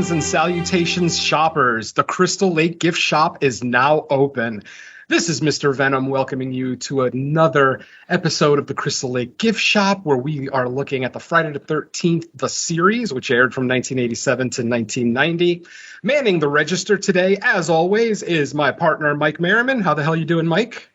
Greetings and salutations, shoppers. The Crystal Lake gift shop is now open. This is Mr. Venom welcoming you to another episode of the Crystal Lake gift shop, where we are looking at the Friday the 13th, the series, which aired from 1987 to 1990. Manning the register today, as always, is my partner, Mike Maryman. How the hell you doing, Mike?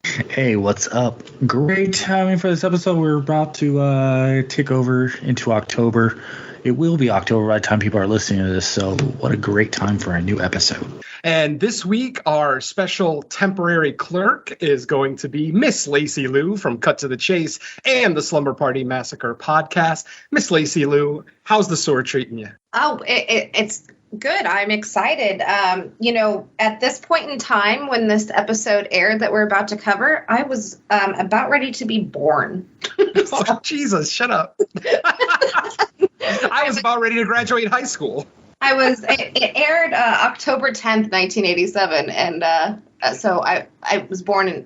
Hey, what's up? Great timing for this episode. We're about to tick over into October. It will be October by the time people are listening to this, so what a great time for a new episode. And this week, our special temporary clerk is going to be Miss Lacy Lou from Cut to the Chase and the Slumber Party Massacre podcast. Miss Lacy Lou, how's the sword treating you? Oh, it's good. I'm excited. At this point in time when this episode aired that we're about to cover, I was about ready to be born. Oh, Jesus, shut up. I was about ready to graduate high school. It aired October 10th, 1987, and so I was born in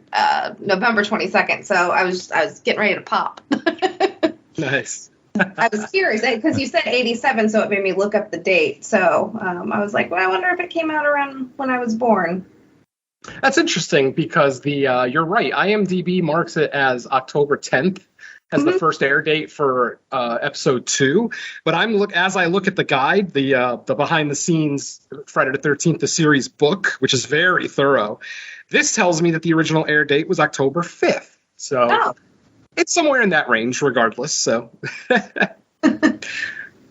November 22nd, so I was getting ready to pop. Nice. I was curious because you said 87, so it made me look up the date. So I was like, well, I wonder if it came out around when I was born. That's interesting because you're right. IMDb marks it as October 10th as the first air date for episode 2. But as I look at the guide, the behind the scenes Friday the 13th, the series book, which is very thorough, this tells me that the original air date was October 5th. So it's somewhere in that range regardless. So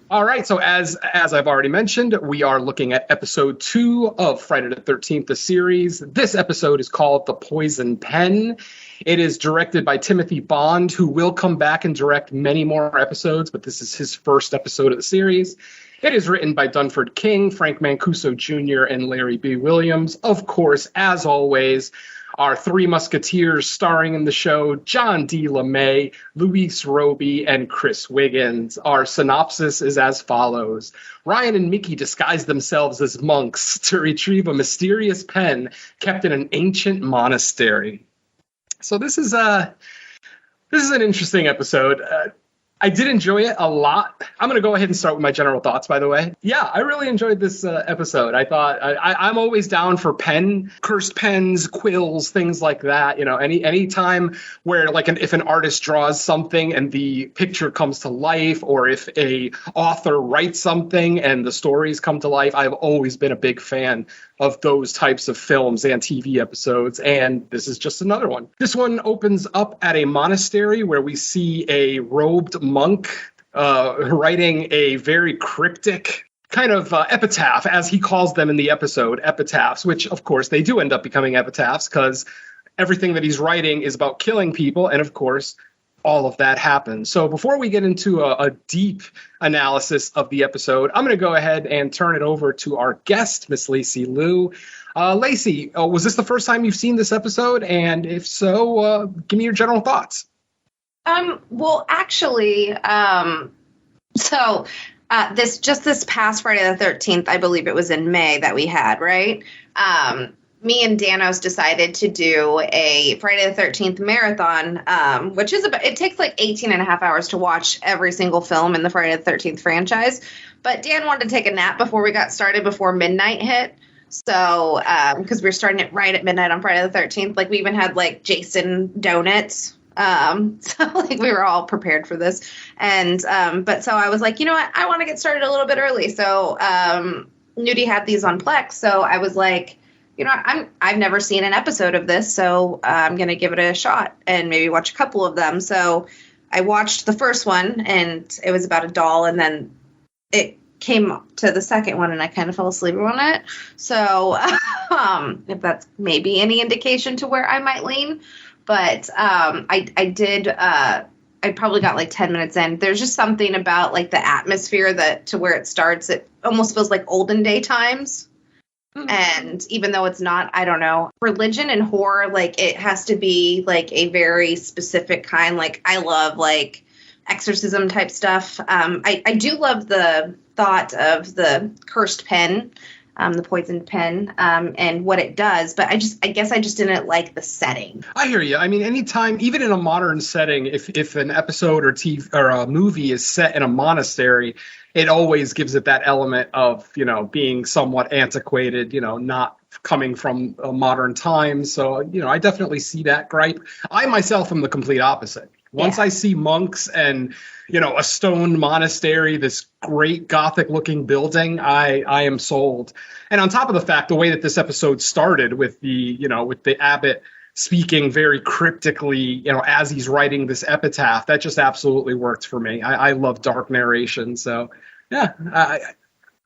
all right. So as I've already mentioned, we are looking at episode 2 of Friday the 13th, the series. This episode is called The Poison Pen. It is directed by Timothy Bond, who will come back and direct many more episodes, but this is his first episode of the series. It is written by Dunford King, Frank Mancuso Jr., and Larry B. Williams. Of course, as always, our three musketeers starring in the show, John D. LeMay, Luis Roby, and Chris Wiggins. Our synopsis is as follows. Ryan and Mickey disguise themselves as monks to retrieve a mysterious pen kept in an ancient monastery. So this is an interesting episode. I did enjoy it a lot. I'm going to go ahead and start with my general thoughts, by the way. Yeah, I really enjoyed this episode. I thought I'm always down for cursed pens, quills, things like that. You know, any time where if an artist draws something and the picture comes to life, or if a author writes something and the stories come to life, I've always been a big fan of those types of films and TV episodes, and this is just another one. This one opens up at a monastery where we see a robed monk writing a very cryptic kind of epitaph, as he calls them in the episode, epitaphs, which, of course, they do end up becoming epitaphs because everything that he's writing is about killing people, and, of course, all of that happens. So before we get into a deep analysis of the episode, I'm going to go ahead and turn it over to our guest, Miss Lacy Lou. Lacy, was this the first time you've seen this episode? And if so, give me your general thoughts. Well, actually, this past Friday the 13th, I believe it was in May that we had, right? Me and Danos decided to do a Friday the 13th marathon, which is it takes like 18 and a half hours to watch every single film in the Friday the 13th franchise. But Dan wanted to take a nap before we got started, before midnight hit. So, because we were starting it right at midnight on Friday the 13th, like we even had like Jason donuts. So like we were all prepared for this. And, but so I was like, you know what, I want to get started a little bit early. So, Nudie had these on Plex. So I was like, you know, I've never seen an episode of this, so I'm going to give it a shot and maybe watch a couple of them. So I watched the first one, and it was about a doll, and then it came to the second one, and I kind of fell asleep on it. So if that's maybe any indication to where I might lean. But I did I probably got like 10 minutes in. There's just something about like the atmosphere that to where it starts, it almost feels like olden day times. And even though it's not, I don't know, religion and horror, like it has to be like a very specific kind. Like I love like exorcism type stuff. I do love the thought of the cursed pen, the poisoned pen, and what it does. But I guess I just didn't like the setting. I hear you. I mean, anytime, even in a modern setting, if an episode or TV or a movie is set in a monastery, it always gives it that element of, being somewhat antiquated, not coming from a modern times. So, I definitely see that gripe. I myself am the complete opposite. Once I see monks and, a stone monastery, this great Gothic looking building, I am sold. And on top of the fact, the way that this episode started with the abbot speaking very cryptically, as he's writing this epitaph, that just absolutely worked for me. I love dark narration. So, yeah,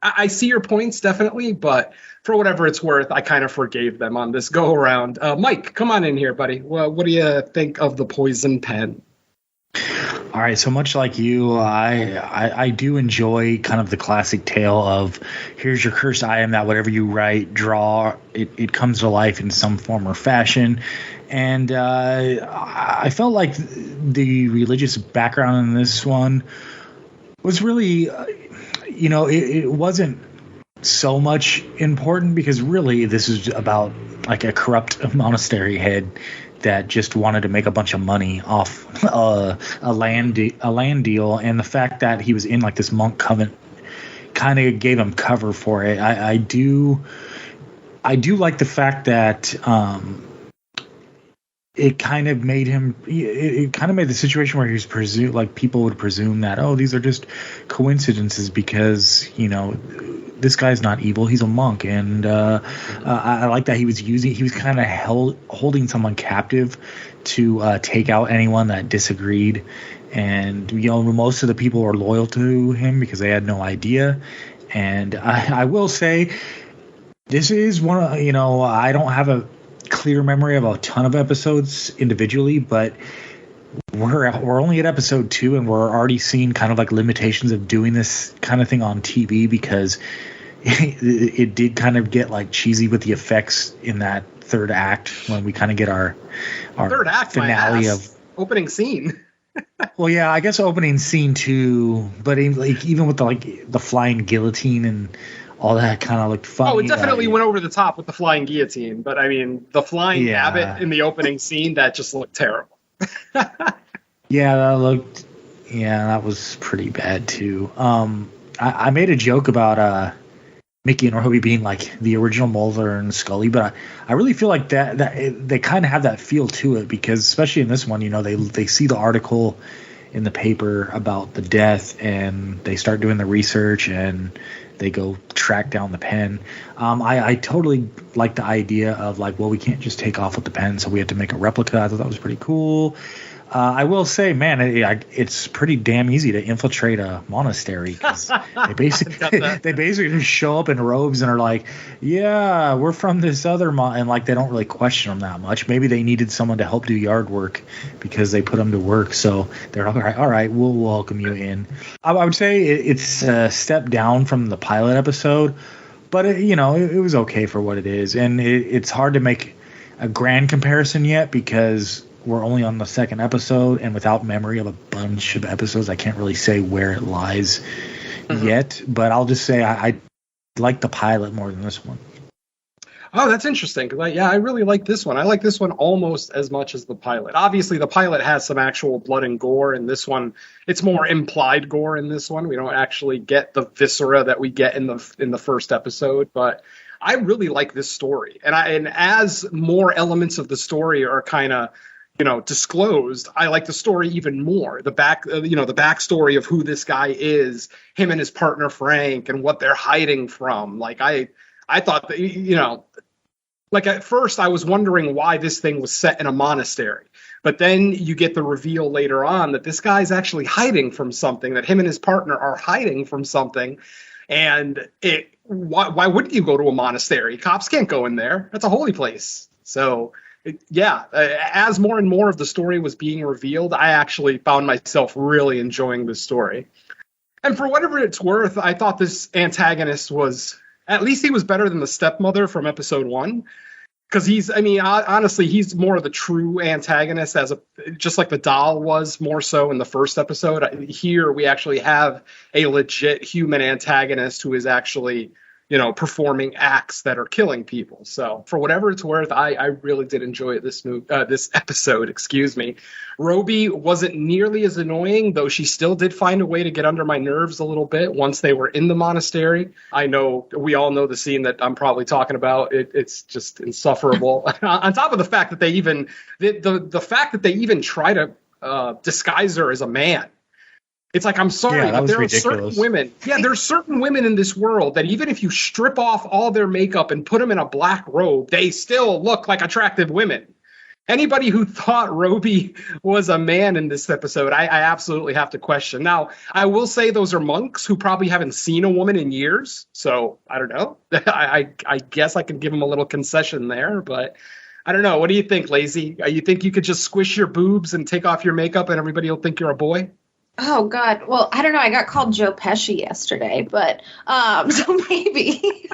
I see your points, definitely. But for whatever it's worth, I kind of forgave them on this go around. Mike, come on in here, buddy. Well, what do you think of the poison pen? All right, so much like you, I do enjoy kind of the classic tale of here's your cursed item that whatever you write, draw, it comes to life in some form or fashion. And I felt like the religious background in this one was really, it wasn't so much important because really this is about like a corrupt monastery head that just wanted to make a bunch of money off a land deal, and the fact that he was in like this monk covenant kind of gave him cover for it. I do like the fact that it kind of made him. It kind of made the situation where he's presumed, like people would presume that these are just coincidences because this guy's not evil. He's a monk. And I like that he was kind of holding someone captive to take out anyone that disagreed. And, most of the people were loyal to him because they had no idea. And I will say this is one of, I don't have a clear memory of a ton of episodes individually, but we're only at episode 2 and we're already seeing kind of like limitations of doing this kind of thing on TV because it did kind of get like cheesy with the effects in that third act when we kind of get our third act finale of opening scene. Well, yeah, I guess opening scene too, but even with the flying guillotine and all that kind of looked funny. Oh, it definitely went over the top with the flying guillotine, but I mean the flying abbot in the opening scene, that just looked terrible. That was pretty bad too. I made a joke about Mickey and Roby being like the original Mulder and Scully, but I really feel like that they kind of have that feel to it because especially in this one, they see the article in the paper about the death and they start doing the research and they go track down the pen. I totally like the idea of like, well, we can't just take off with the pen, so we have to make a replica. I thought that was pretty cool. I will say, man, it's pretty damn easy to infiltrate a monastery because they basically just show up in robes and are like, yeah, we're from this other and like they don't really question them that much. Maybe they needed someone to help do yard work because they put them to work, so they're all right, we'll welcome you in. I would say it's a step down from the pilot episode, but it was okay for what it is, and it's hard to make a grand comparison yet because we're only on the second episode, and without memory of a bunch of episodes, I can't really say where it lies yet. But I'll just say I like the pilot more than this one. Oh, that's interesting. Because I really like this one. I like this one almost as much as the pilot. Obviously, the pilot has some actual blood and gore. In this one, it's more implied gore. In this one, we don't actually get the viscera that we get in the first episode. But I really like this story, and as more elements of the story are kind of disclosed, I like the story even more. The backstory of who this guy is, him and his partner Frank, and what they're hiding from. Like I thought that, like at first I was wondering why this thing was set in a monastery, but then you get the reveal later on that this guy's actually hiding from something, that him and his partner are hiding from something, and why wouldn't you go to a monastery? Cops can't go in there. That's a holy place. So. As more and more of the story was being revealed, I actually found myself really enjoying this story. And for whatever it's worth, I thought this antagonist at least he was better than the stepmother from episode 1. Because honestly, he's more of the true antagonist, just like the doll was more so in the first episode. Here we actually have a legit human antagonist who is actually, performing acts that are killing people. So for whatever it's worth, I really did enjoy this episode, excuse me. Roby wasn't nearly as annoying, though she still did find a way to get under my nerves a little bit once they were in the monastery. I know we all know the scene that I'm probably talking about. It's just insufferable. On top of the fact that they even the fact that they even try to disguise her as a man. It's like, I'm sorry, but there are certain women. Yeah, there's certain women in this world that even if you strip off all their makeup and put them in a black robe, they still look like attractive women. Anybody who thought Roby was a man in this episode, I absolutely have to question. Now, I will say those are monks who probably haven't seen a woman in years. So I don't know. I guess I can give them a little concession there, but I don't know. What do you think, Lacy? You think you could just squish your boobs and take off your makeup and everybody will think you're a boy? Oh, God. Well, I don't know. I got called Joe Pesci yesterday, but so maybe.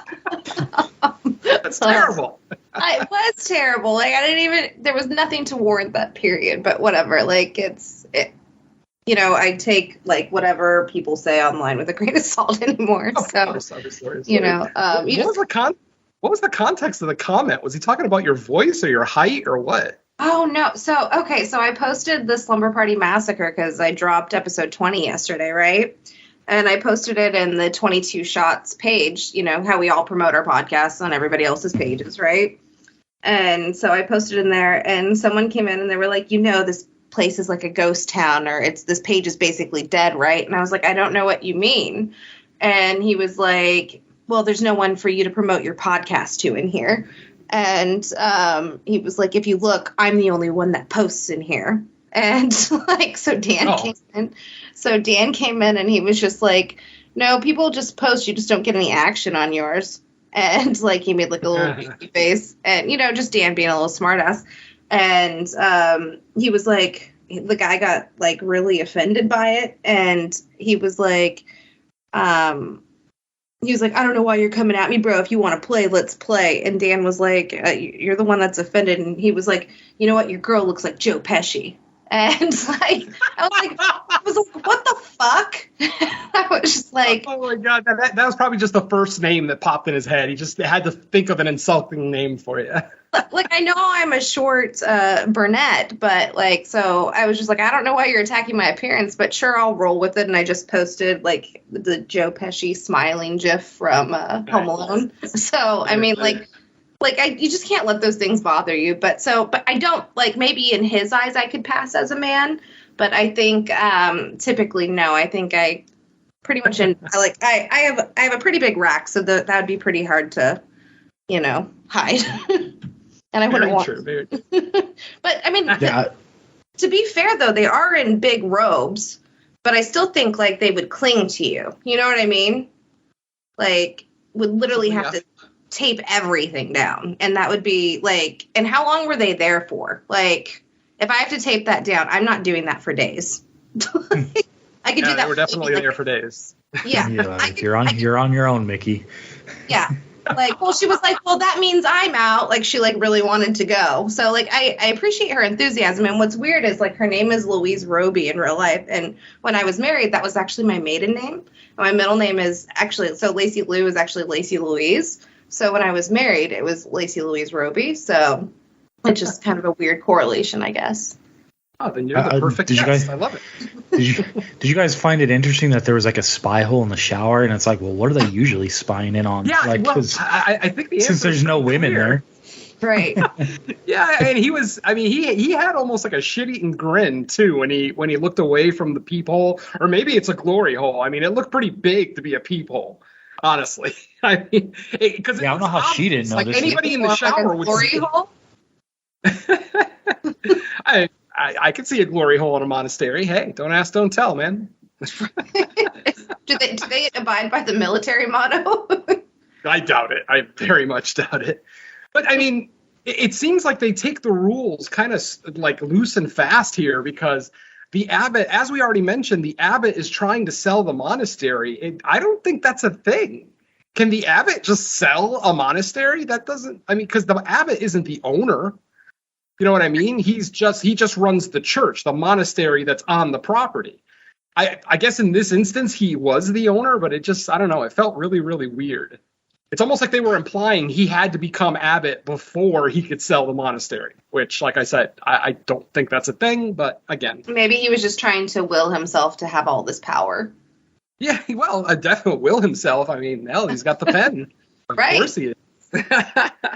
That's terrible. It was terrible. Like, there was nothing to warrant that period, but whatever. Like, I take, like, whatever people say online with a grain of salt anymore. Of course. What was the context of the comment? Was he talking about your voice or your height or what? Oh, no. So I posted the Slumber Party Massacre because I dropped episode 20 yesterday, right? And I posted it in the 22 Shots page, how we all promote our podcasts on everybody else's pages, right? And so I posted in there, and someone came in and they were like, this place is like a ghost town, or this page is basically dead, right? And I was like, I don't know what you mean. And he was like, well, there's no one for you to promote your podcast to in here. And he was like, if you look, I'm the only one that posts in here. And so Dan came in. So Dan came in and he was just like, no, people just post. You just don't get any action on yours. And he made like a little goofy face, and just Dan being a little smartass. And he was like, the guy got like really offended by it, and he was like, I don't know why you're coming at me, bro. If you want to play, let's play. And Dan was like, you're the one that's offended. And he was like, you know what? Your girl looks like Joe Pesci. And I was like, what the fuck? I was just like, oh my God, that was probably just the first name that popped in his head. He just had to think of an insulting name for you. Like, I know I'm a short brunette, but so I was just like, I don't know why you're attacking my appearance, but sure, I'll roll with it. And I just posted like the Joe Pesci smiling gif from Home Alone. So I mean, you just can't let those things bother you. But I don't, maybe in his eyes I could pass as a man, but I think typically no. I think I pretty much I have a pretty big rack, so that would be pretty hard to hide. And I wouldn't want. Very true. But I mean, to be fair though, they are in big robes, but I still think they would cling to you. You know what I mean? Would literally have to tape everything down, and that would be and how long were they there for? If I have to tape that down, I'm not doing that for days. I could do that. We're definitely there for days. Yeah, you're on your own, Mickey. Yeah. She was like, well, that means I'm out. She really wanted to go. So I appreciate her enthusiasm. And what's weird is her name is Louise Roby in real life. And when I was married, that was actually my maiden name. My middle name is Lacy Lou is actually Lacy Louise. So when I was married, it was Lacy Louise Roby. So it's just kind of a weird correlation, I guess. Oh, then you're the perfect guest. I love it. Did you guys find it interesting that there was a spy hole in the shower, and it's well, what are they usually spying in on? Yeah, I think the answer since there's no women there. Right. Yeah, and he had almost a shit-eating grin too when he looked away from the peephole, or maybe it's a glory hole. I mean, it looked pretty big to be a peephole, honestly. I mean, because I don't know how she didn't know. Anybody in the shower would glory hole. I could see a glory hole in a monastery. Hey, don't ask, don't tell, man. Do they abide by the military motto? I doubt it. I very much doubt it. But I mean, it seems like they take the rules kind of loose and fast here, because the abbot, as we already mentioned, the abbot is trying to sell the monastery. I don't think that's a thing. Can the abbot just sell a monastery? That doesn't, because the abbot isn't the owner. You know what I mean? He just runs the church, the monastery that's on the property. I guess in this instance he was the owner, but it just, I don't know, it felt really, really weird. it's almost like they were implying he had to become abbot before he could sell the monastery, which, like I said, I don't think that's a thing, but again. Maybe he was just trying to will himself to have all this power. Yeah, well, definitely will himself. I mean, hell, he's got the pen. Of Right. course he is.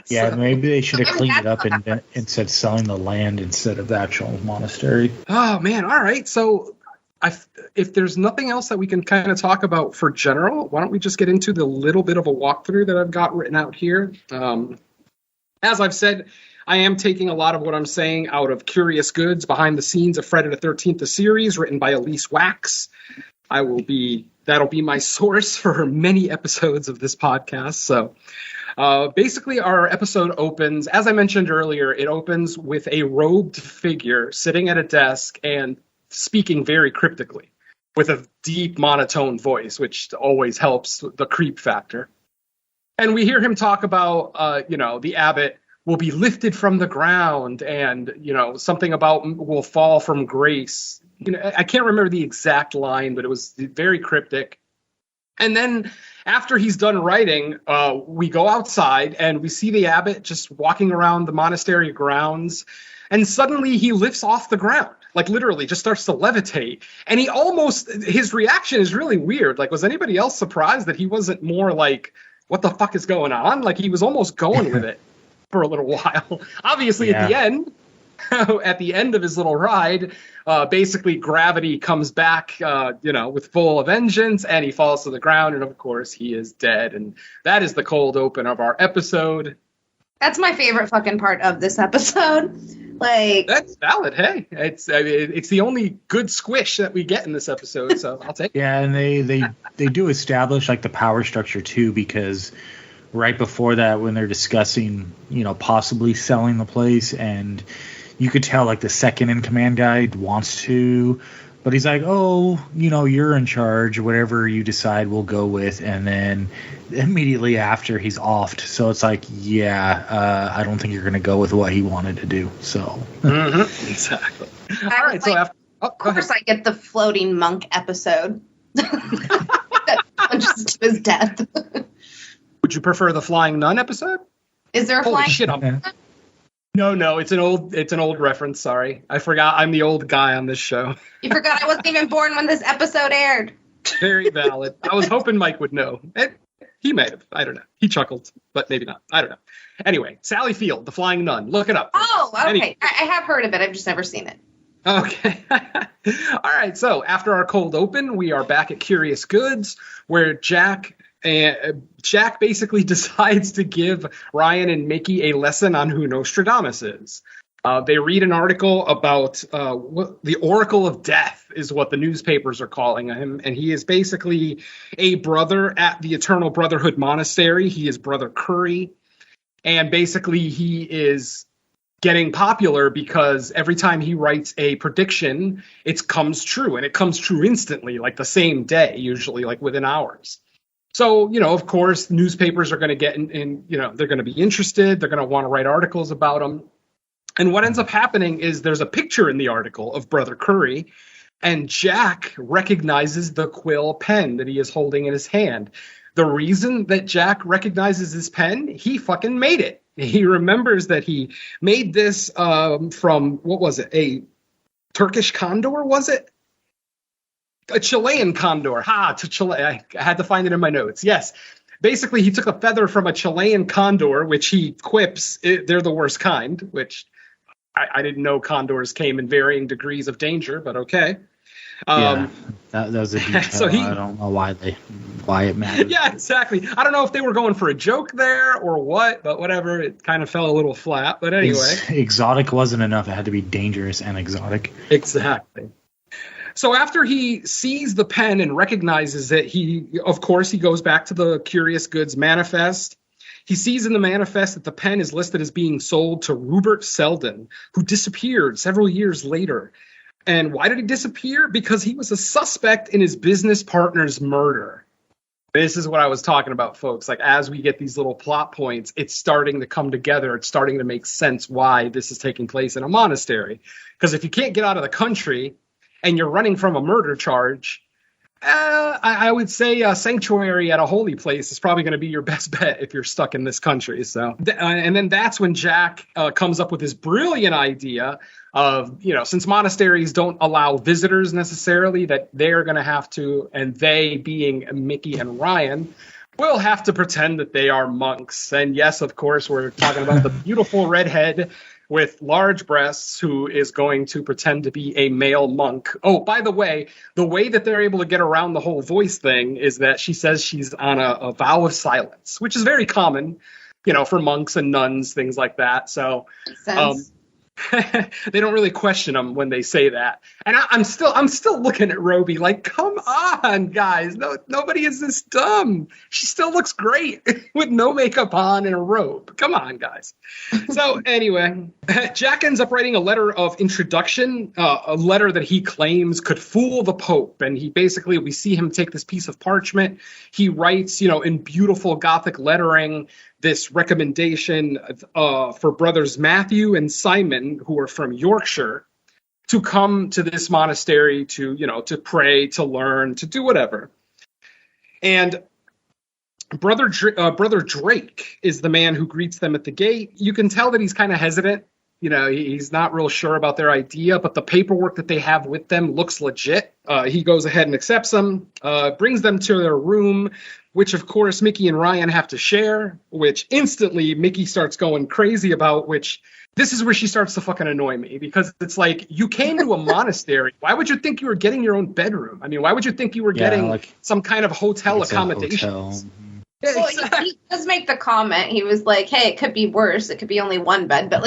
Yeah, maybe they should have cleaned it up and said selling the land instead of the actual monastery. Oh, man. All right. So if there's nothing else that we can kind of talk about for general, why don't we just get into the little bit of a walkthrough that I've got written out here? As I've said, I am taking a lot of what I'm saying out of Curious Goods, Behind the Scenes of Friday the 13th, the series, written by Elise Wax. That'll be my source for many episodes of this podcast. So basically our episode opens, as I mentioned earlier, it opens with a robed figure sitting at a desk and speaking very cryptically with a deep monotone voice, which always helps the creep factor. And we hear him talk about, the abbot will be lifted from the ground and, something about will fall from grace. I can't remember the exact line, but it was very cryptic. And then after he's done writing, we go outside and we see the abbot just walking around the monastery grounds. And suddenly he lifts off the ground, like literally just starts to levitate. And his reaction is really weird. Like, was anybody else surprised that he wasn't more like, what the fuck is going on? Like, he was almost going with it for a little while. Obviously, Yeah. at the end of his little ride, basically gravity comes back, with full vengeance, and he falls to the ground, and of course he is dead. And that is the cold open of our episode. That's my favorite fucking part of this episode. Like, That's valid. Hey, it's the only good squish that we get in this episode, so I'll take it. Yeah, and they do establish like the power structure too, because right before that, when they're discussing, possibly selling the place, and you could tell like the second in command guy wants to, but he's like, oh, you're in charge, whatever you decide we'll go with. And then immediately after he's offed. So it's like, I don't think you're going to go with what he wanted to do. So Exactly. All right. So after, of course I get the floating monk episode. Just to his death. would you prefer the flying nun episode? Is there a Holy flying? shit! No, it's an old reference. Sorry, I forgot. I'm the old guy on this show. You forgot I wasn't even born when this episode aired. Very valid. I was hoping Mike would know. He may have. I don't know. He chuckled, but maybe not. I don't know. Anyway, Sally Field, the flying nun. Look it up. Oh, okay. Anyway. I have heard of it. I've just never seen it. Okay. All right. So after our cold open, we are back at Curious Goods, where Jack basically decides to give Ryan and Mickey a lesson on who Nostradamus is. They read an article about the Oracle of Death is what the newspapers are calling him. And he is basically a brother at the Eternal Brotherhood Monastery. He is Brother Curry. And basically he is getting popular because every time he writes a prediction, it comes true. And it comes true instantly, like the same day, usually like within hours. So, of course, newspapers are going to get in, they're going to be interested. They're going to want to write articles about him. And what ends up happening is there's a picture in the article of Brother Curry, and Jack recognizes the quill pen that he is holding in his hand. The reason that Jack recognizes his pen, he fucking made it. He remembers that he made this from, what was it, a Turkish condor, was it? A Chilean condor. To Chile. I had to find it in my notes. Yes. Basically, he took a feather from a Chilean condor, which he quips, they're the worst kind, which I didn't know condors came in varying degrees of danger, but okay. That was a detail. So I don't know why it matters. Yeah, exactly. I don't know if they were going for a joke there or what, but whatever. It kind of fell a little flat. But anyway. Exotic wasn't enough. It had to be dangerous and exotic. Exactly. So after he sees the pen and recognizes it, he goes back to the Curious Goods manifest. He sees in the manifest that the pen is listed as being sold to Rupert Selden, who disappeared several years later. And why did he disappear? Because he was a suspect in his business partner's murder. This is what I was talking about, folks. Like, as we get these little plot points, it's starting to come together. It's starting to make sense why this is taking place in a monastery. Because if you can't get out of the country and you're running from a murder charge, I would say a sanctuary at a holy place is probably going to be your best bet if you're stuck in this country. So, and then that's when Jack comes up with this brilliant idea of, since monasteries don't allow visitors necessarily, that they're going to have to, and they being Mickey and Ryan, will have to pretend that they are monks. And yes, of course, we're talking about the beautiful redhead with large breasts who is going to pretend to be a male monk. Oh, by the way that they're able to get around the whole voice thing is that she says she's on a vow of silence, which is very common, for monks and nuns, things like that. So they don't really question them when they say that. And I'm still looking at Roby like, come on, guys. No, nobody is this dumb. She still looks great with no makeup on and a robe. Come on, guys. So anyway, Jack ends up writing a letter of introduction, a letter that he claims could fool the Pope. And we see him take this piece of parchment. He writes, in beautiful Gothic lettering, this recommendation for brothers Matthew and Simon, who are from Yorkshire, to come to this monastery to pray, to learn, to do whatever. And Brother Drake is the man who greets them at the gate. You can tell that he's kind of hesitant. He's not real sure about their idea, but the paperwork that they have with them looks legit. He goes ahead and accepts them, brings them to their room, which, of course, Mickey and Ryan have to share, which instantly Mickey starts going crazy about, which this is where she starts to fucking annoy me, because it's like, you came to a monastery. Why would you think you were getting your own bedroom? I mean, why would you think you were getting some kind of hotel accommodation? Yeah, well, exactly. He does make the comment. He was like, hey, it could be worse. It could be only one bed. But,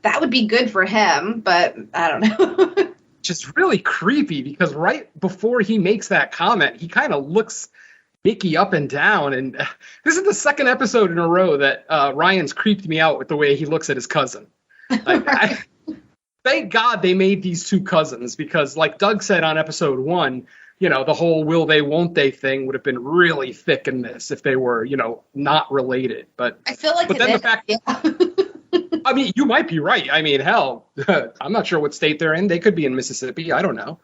that would be good for him. But I don't know. Just really creepy, because right before he makes that comment, he kind of looks Mickey up and down. And this is the second episode in a row that Ryan's creeped me out with the way he looks at his cousin. Thank God they made these two cousins, because like Doug said on episode 1, the whole will they, won't they thing would have been really thick in this if they were, not related. But I feel like, but then the fact, I mean, you might be right. I mean, hell, I'm not sure what state they're in. They could be in Mississippi. I don't know.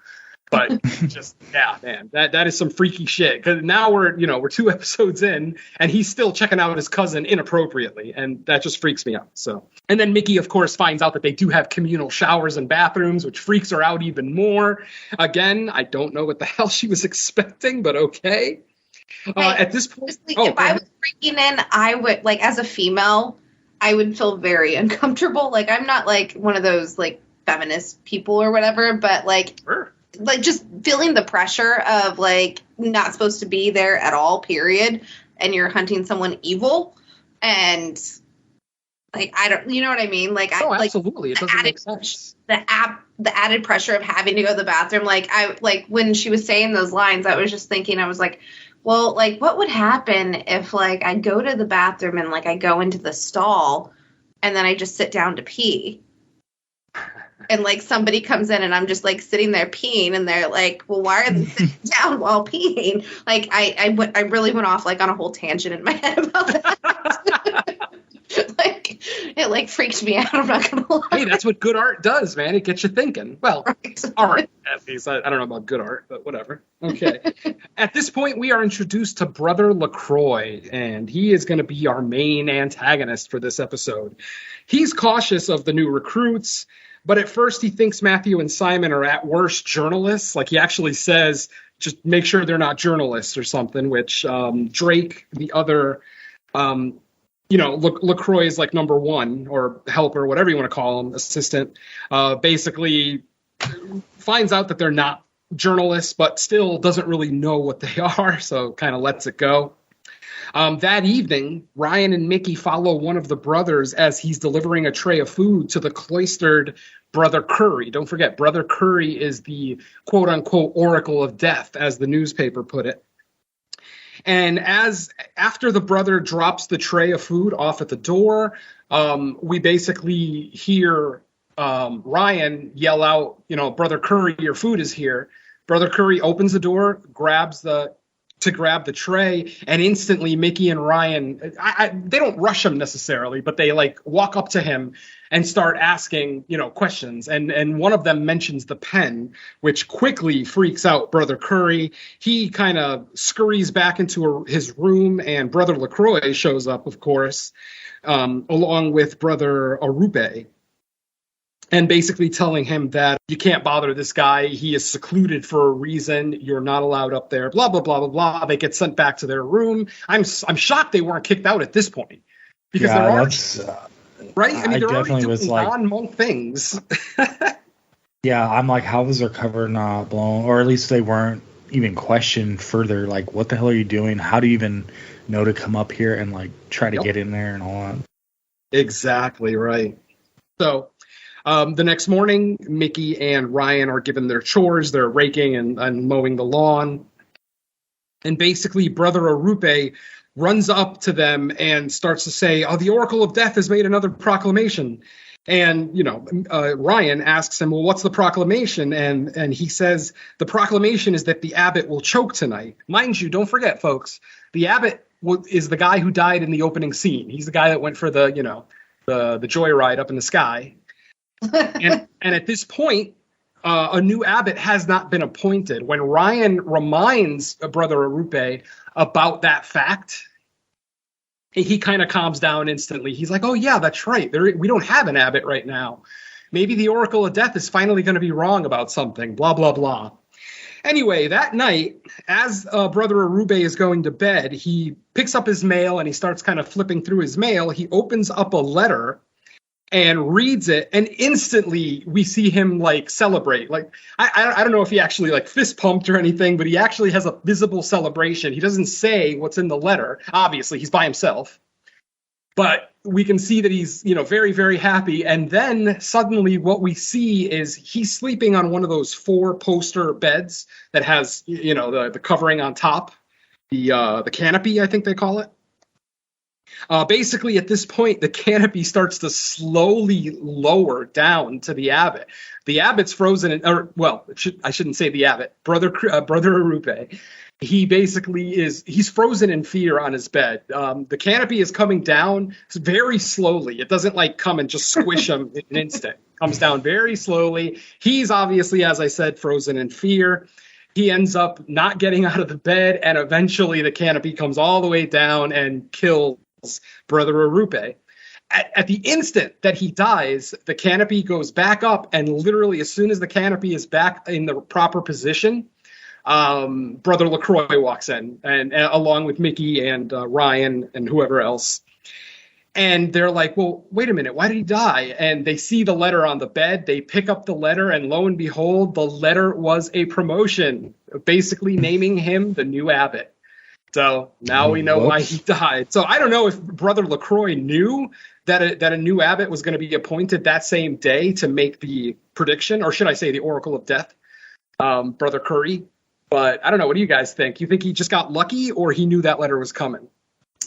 But just, yeah, man, that is some freaky shit. Because now we're 2 episodes in, and he's still checking out his cousin inappropriately, and that just freaks me out. So, and then Mickey, of course, finds out that they do have communal showers and bathrooms, which freaks her out even more. Again, I don't know what the hell she was expecting, but okay. At this point, if I was freaking in, I would, as a female, I would feel very uncomfortable. I'm not one of those feminist people or whatever, but sure. Just feeling the pressure of not supposed to be there at all, period, and you're hunting someone evil, and I don't, you know what I mean? Absolutely, it doesn't make sense. The added pressure of having to go to the bathroom, when she was saying those lines, I was just thinking, I was like, well, what would happen if I go to the bathroom and I go into the stall and then I just sit down to pee? And somebody comes in and I'm just sitting there peeing, and they're like, well, why are they sitting down while peeing? I really went off on a whole tangent in my head about that. It freaked me out. I'm not gonna lie. Hey, that's what good art does, man. It gets you thinking. Well, right. Art, at least. I don't know about good art, but whatever. Okay. At this point, we are introduced to Brother LaCroix, and he is going to be our main antagonist for this episode. He's cautious of the new recruits, but at first he thinks Matthew and Simon are at worst journalists. He actually says, just make sure they're not journalists or something, which Drake, the other, LaCroix is number 1 or helper, whatever you want to call him, assistant, basically finds out that they're not journalists, but still doesn't really know what they are. So kind of lets it go. That evening, Ryan and Mickey follow one of the brothers as he's delivering a tray of food to the cloistered Brother Curry. Don't forget, Brother Curry is the quote-unquote oracle of death, as the newspaper put it. And after the brother drops the tray of food off at the door, we basically hear Ryan yell out, Brother Curry, your food is here. Brother Curry opens the door, grabs the to grab the tray, and instantly Mickey and Ryan, they don't rush him necessarily, but they like walk up to him and start asking, questions. And one of them mentions the pen, which quickly freaks out Brother Curry. He kind of scurries back into his room, and Brother LaCroix shows up, of course, along with Brother Arube, and basically telling him that you can't bother this guy. He is secluded for a reason. You're not allowed up there, blah, blah, blah, blah, blah. They get sent back to their room. I'm shocked they weren't kicked out at this point. Because they're already, right? I mean, they're already doing non-monk things. Yeah, I'm like, how was their cover not blown? Or at least they weren't even questioned further. Like, what the hell are you doing? How do you even know to come up here and, like, try to get in there and all that? Exactly, right. So... the next morning, Mickey and Ryan are given their chores. They're raking and mowing the lawn. And basically, Brother Arube runs up to them and starts to say, the Oracle of Death has made another proclamation. And, Ryan asks him, well, what's the proclamation? And he says, the proclamation is that the abbot will choke tonight. Mind you, don't forget, folks, the abbot is the guy who died in the opening scene. He's the guy that went for the joyride up in the sky. and at this point, a new abbot has not been appointed. When Ryan reminds Brother Arube about that fact, he kind of calms down instantly. He's like, oh, yeah, that's right. We don't have an abbot right now. Maybe the Oracle of Death is finally going to be wrong about something, blah, blah, blah. Anyway, that night, as Brother Arube is going to bed, he picks up his mail and he starts kind of flipping through his mail. He opens up a letter and reads it, and instantly we see him like celebrate. Like I don't know if he actually like fist pumped or anything, but he actually has a visible celebration. He doesn't say what's in the letter. Obviously, he's by himself, but we can see that he's very, very happy. And then suddenly, what we see is he's sleeping on one of those 4-poster beds that has the covering on top, the canopy, I think they call it. Basically, at this point, the canopy starts to slowly lower down to the abbot. The abbot's frozen, I shouldn't say the abbot, Brother Arube. He basically he's frozen in fear on his bed. The canopy is coming down very slowly. It doesn't like come and just squish him in an instant. It comes down very slowly. He's obviously, as I said, frozen in fear. He ends up not getting out of the bed, and eventually the canopy comes all the way down and kills Brother Arube. At the instant that he dies, the canopy goes back up, and literally as soon as the canopy is back in the proper position, Brother LaCroix walks in, and along with Mickey and Ryan and whoever else. And they're like, well, wait a minute, why did he die? And they see the letter on the bed. They pick up the letter, and lo and behold, the letter was a promotion, basically naming him the new abbot. So now we know why he died. So I don't know if Brother LaCroix knew that a new abbot was going to be appointed that same day to make the prediction, or should I say the Oracle of Death, Brother Curry. But I don't know. What do you guys think? You think he just got lucky, or he knew that letter was coming?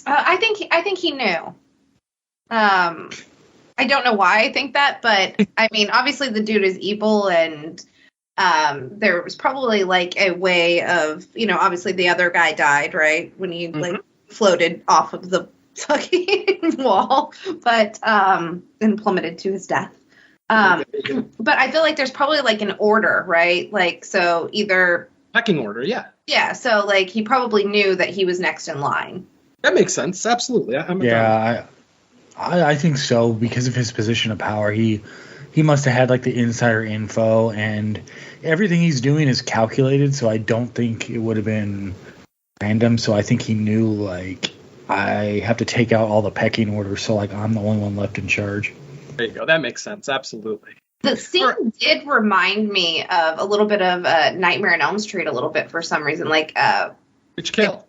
I think he knew. I don't know why I think that, but I mean, obviously the dude is evil, and there was probably like a way of, obviously the other guy died, right? When he like floated off of the fucking wall, but and plummeted to his death. But I feel like there's probably like an order, right? Like, so either pecking order, yeah. Yeah, so like he probably knew that he was next in line. That makes sense. Absolutely. I think so, because of his position of power. He must have had like the insider info, and everything he's doing is calculated, so I don't think it would have been random. So I think he knew, like, I have to take out all the pecking orders, so like I'm the only one left in charge. There you go. That makes sense. Absolutely. The scene did remind me of a little bit of Nightmare on Elm Street a little bit for some reason. Like, which kill?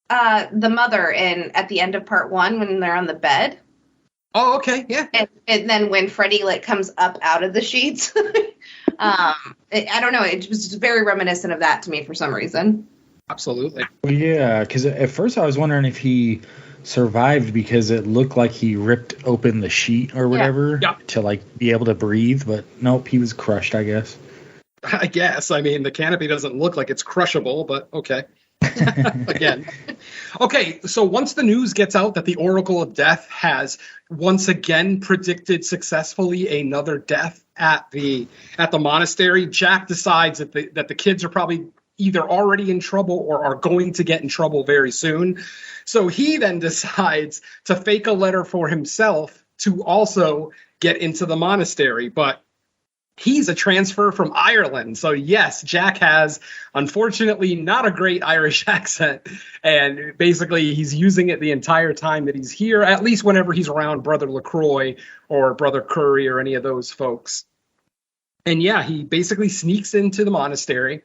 The mother at the end of part 1 when they're on the bed. Oh, okay, yeah. And then when Freddy like comes up out of the sheets, I don't know. It was just very reminiscent of that to me for some reason. Absolutely. Well, yeah, because at first I was wondering if he survived because it looked like he ripped open the sheet or whatever to like be able to breathe, but nope, he was crushed, I guess. I guess. I mean, the canopy doesn't look like it's crushable, but okay. Again. Okay, so once the news gets out that the Oracle of Death has once again predicted successfully another death at the monastery, Jack decides that the kids are probably either already in trouble or are going to get in trouble very soon. So he then decides to fake a letter for himself to also get into the monastery. But he's a transfer from Ireland. So yes, Jack has, unfortunately, not a great Irish accent. And basically he's using it the entire time that he's here, at least whenever he's around Brother LaCroix or Brother Curry or any of those folks. And yeah, he basically sneaks into the monastery.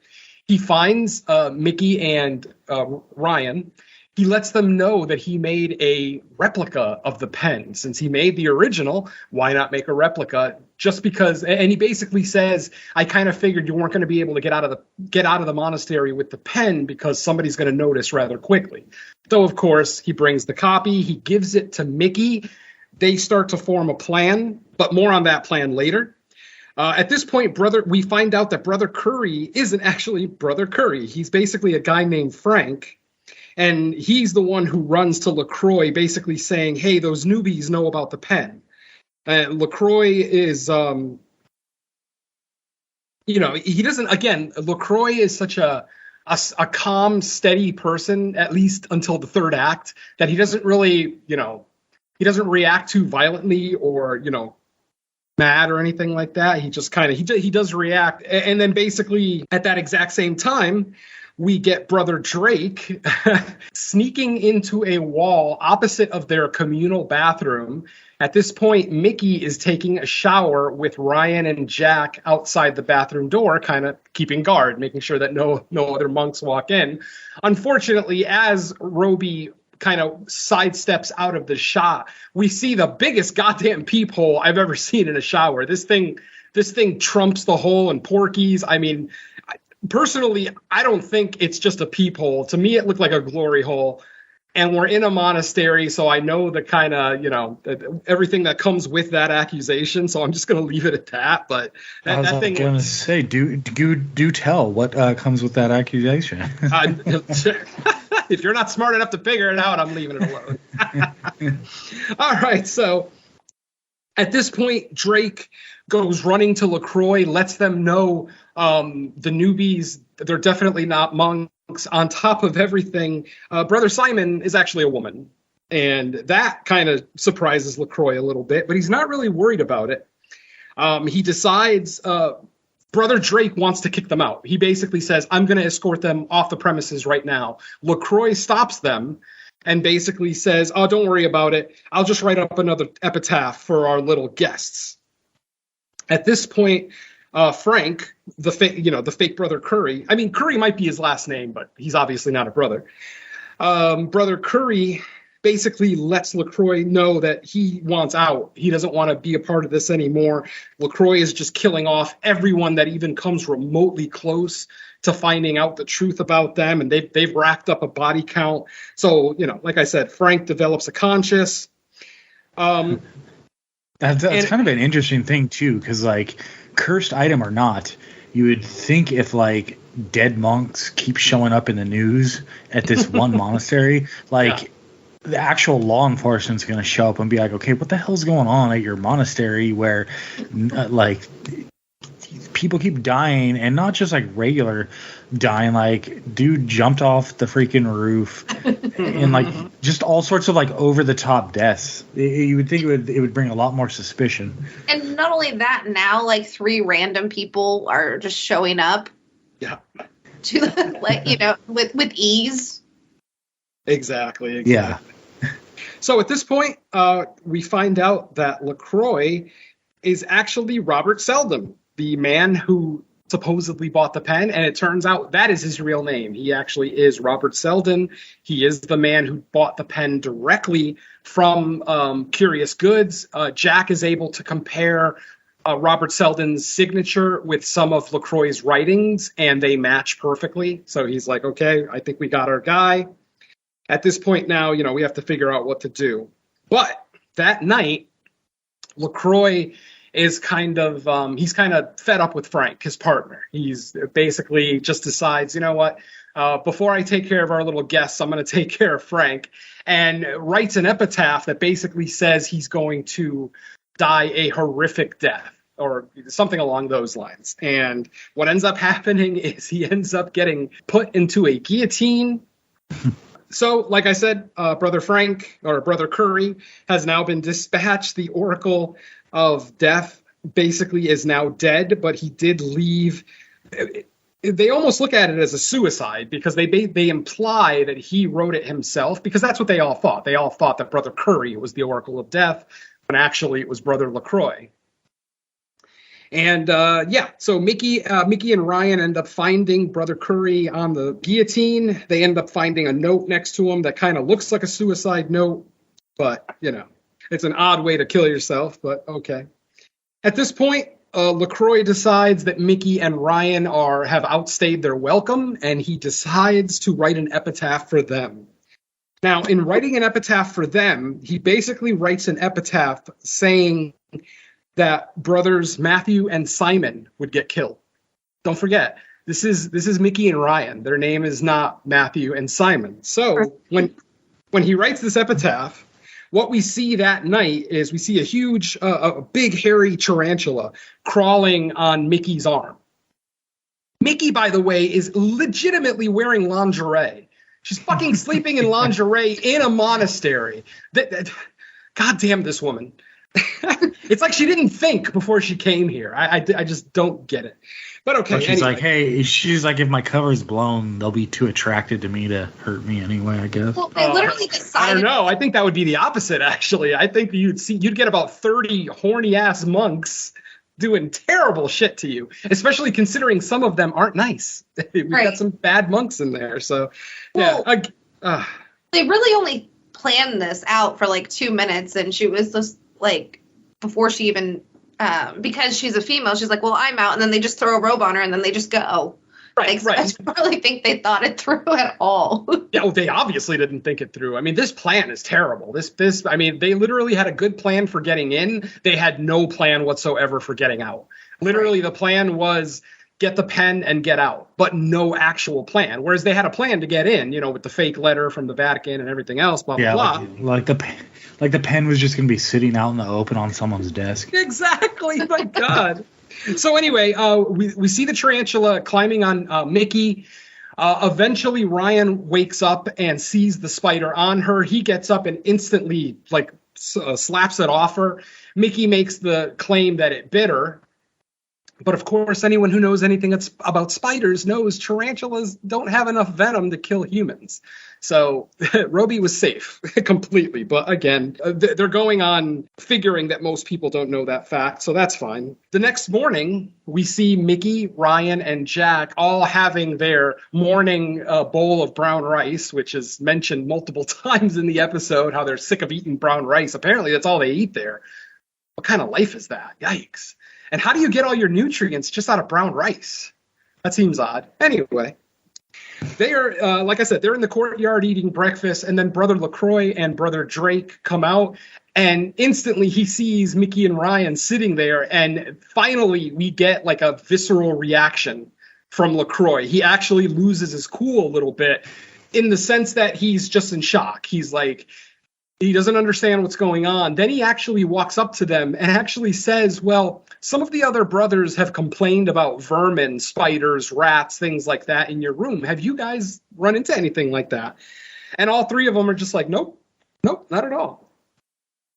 He finds Mickey and Ryan. He lets them know that he made a replica of the pen. Since he made the original, why not make a replica? Just because, and he basically says, I kind of figured you weren't going to be able to get out of the monastery with the pen because somebody's going to notice rather quickly. Though, of course, he brings the copy. He gives it to Mickey. They start to form a plan, but more on that plan later. At this point, we find out that Brother Curry isn't actually Brother Curry. He's basically a guy named Frank, and he's the one who runs to LaCroix, basically saying, hey, those newbies know about the pen. LaCroix is, he doesn't, again, LaCroix is such a calm, steady person, at least until the third act, that he doesn't really, he doesn't react too violently or, mad or anything like that. He just kind of he does react, and then basically at that exact same time we get Brother Drake sneaking into a wall opposite of their communal bathroom. At this point, Mickey is taking a shower with Ryan and Jack outside the bathroom door, kind of keeping guard, making sure that no other monks walk in. Unfortunately, as Roby kind of sidesteps out of the shot, we see the biggest goddamn peephole I've ever seen in a shower. This thing trumps the hole in Porky's. I mean, personally, I don't think it's just a peephole. To me, it looked like a glory hole. And we're in a monastery, so I know the kind of, everything that comes with that accusation. So I'm just going to leave it at that. But that thing. I was going to say, do tell what comes with that accusation. If you're not smart enough to figure it out, I'm leaving it alone. All right, so at this point, Drake goes running to LaCroix, lets them know the newbies, they're definitely not monks. On top of everything, Brother Simon is actually a woman. And that kind of surprises LaCroix a little bit, but he's not really worried about it. He decides Brother Drake wants to kick them out. He basically says, I'm going to escort them off the premises right now. LaCroix stops them and basically says, oh, don't worry about it. I'll just write up another epitaph for our little guests. At this point, Frank, the fake Brother Curry, I mean, Curry might be his last name, but he's obviously not a brother. Brother Curry basically lets LaCroix know that he wants out. He doesn't want to be a part of this anymore. LaCroix is just killing off everyone that even comes remotely close to finding out the truth about them, and they've racked up a body count. So, like I said, Frank develops a conscience. That's kind of an interesting thing, too, because, cursed item or not, you would think if, dead monks keep showing up in the news at this one monastery, the actual law enforcement's going to show up and be like, okay, what the hell's going on at your monastery where, people keep dying, and not just regular dying, dude jumped off the freaking roof and just all sorts of over the top deaths. You would think it would bring a lot more suspicion. And not only that, now 3 random people are just showing up. Yeah. To with ease. Exactly. Yeah. So at this point, we find out that LaCroix is actually Robert Selden, the man who supposedly bought the pen, and it turns out that is his real name. He actually is Robert Selden. He is the man who bought the pen directly from Curious Goods. Jack is able to compare Robert Selden's signature with some of LaCroix's writings, and they match perfectly. So he's like, okay, I think we got our guy. At this point now, we have to figure out what to do. But that night, LaCroix is he's kind of fed up with Frank, his partner. He's basically just decides, you know what, before I take care of our little guests, I'm going to take care of Frank, and writes an epitaph that basically says he's going to die a horrific death or something along those lines. And what ends up happening is he ends up getting put into a guillotine. So, like I said, Brother Frank, or Brother Curry, has now been dispatched. The Oracle of Death basically is now dead, but he did leave. They almost look at it as a suicide because they imply that he wrote it himself, because that's what they all thought. They all thought that Brother Curry was the Oracle of Death, when actually it was Brother LaCroix. And so Mickey and Ryan end up finding Brother Curry on the guillotine. They end up finding a note next to him that kind of looks like a suicide note, but it's an odd way to kill yourself, but okay. At this point, LaCroix decides that Mickey and Ryan have outstayed their welcome, and he decides to write an epitaph for them. Now, in writing an epitaph for them, he basically writes an epitaph saying that brothers Matthew and Simon would get killed. Don't forget, this is Mickey and Ryan. Their name is not Matthew and Simon. So when he writes this epitaph, what we see that night is we see a huge, a big hairy tarantula crawling on Mickey's arm. Mickey, by the way, is legitimately wearing lingerie. She's fucking sleeping in lingerie in a monastery. God damn this woman. It's like she didn't think before she came here. I just don't get it. But okay. But she's like, if my cover's blown, they'll be too attracted to me to hurt me anyway, I guess. Well, they literally decided. I don't know. I think that would be the opposite, actually. I think you'd get about 30 horny ass monks doing terrible shit to you, especially considering some of them aren't nice. We've got some bad monks in there. So, they really only planned this out for like 2 minutes, and she was just like, before she even, because she's a female, she's like, well, I'm out, and then they just throw a robe on her, and then they just go. Right. I don't really think they thought it through at all. Yeah, well, they obviously didn't think it through. I mean, this plan is terrible. I mean, they literally had a good plan for getting in. They had no plan whatsoever for getting out. Literally, the plan was get the pen and get out, but no actual plan. Whereas they had a plan to get in, with the fake letter from the Vatican and everything else, blah, blah, blah. Like the pen was just going to be sitting out in the open on someone's desk. Exactly. My God. So anyway, we see the tarantula climbing on Mickey. Eventually, Ryan wakes up and sees the spider on her. He gets up and instantly slaps it off her. Mickey makes the claim that it bit her. But of course, anyone who knows anything about spiders knows tarantulas don't have enough venom to kill humans. So Roby was safe completely. But again, they're going on figuring that most people don't know that fact. So that's fine. The next morning, we see Mickey, Ryan, and Jack all having their morning bowl of brown rice, which is mentioned multiple times in the episode, how they're sick of eating brown rice. Apparently, that's all they eat there. What kind of life is that? Yikes. And how do you get all your nutrients just out of brown rice? That seems odd. Anyway, they are, like I said, they're in the courtyard eating breakfast, and then Brother LaCroix and Brother Drake come out, and instantly he sees Mickey and Ryan sitting there, and finally we get like a visceral reaction from LaCroix. He actually loses his cool a little bit in the sense that he's just in shock. He's like, he doesn't understand what's going on. Then he actually walks up to them and actually says, well, some of the other brothers have complained about vermin, spiders, rats, things like that in your room. Have you guys run into anything like that? And all three of them are just like, nope, not at all.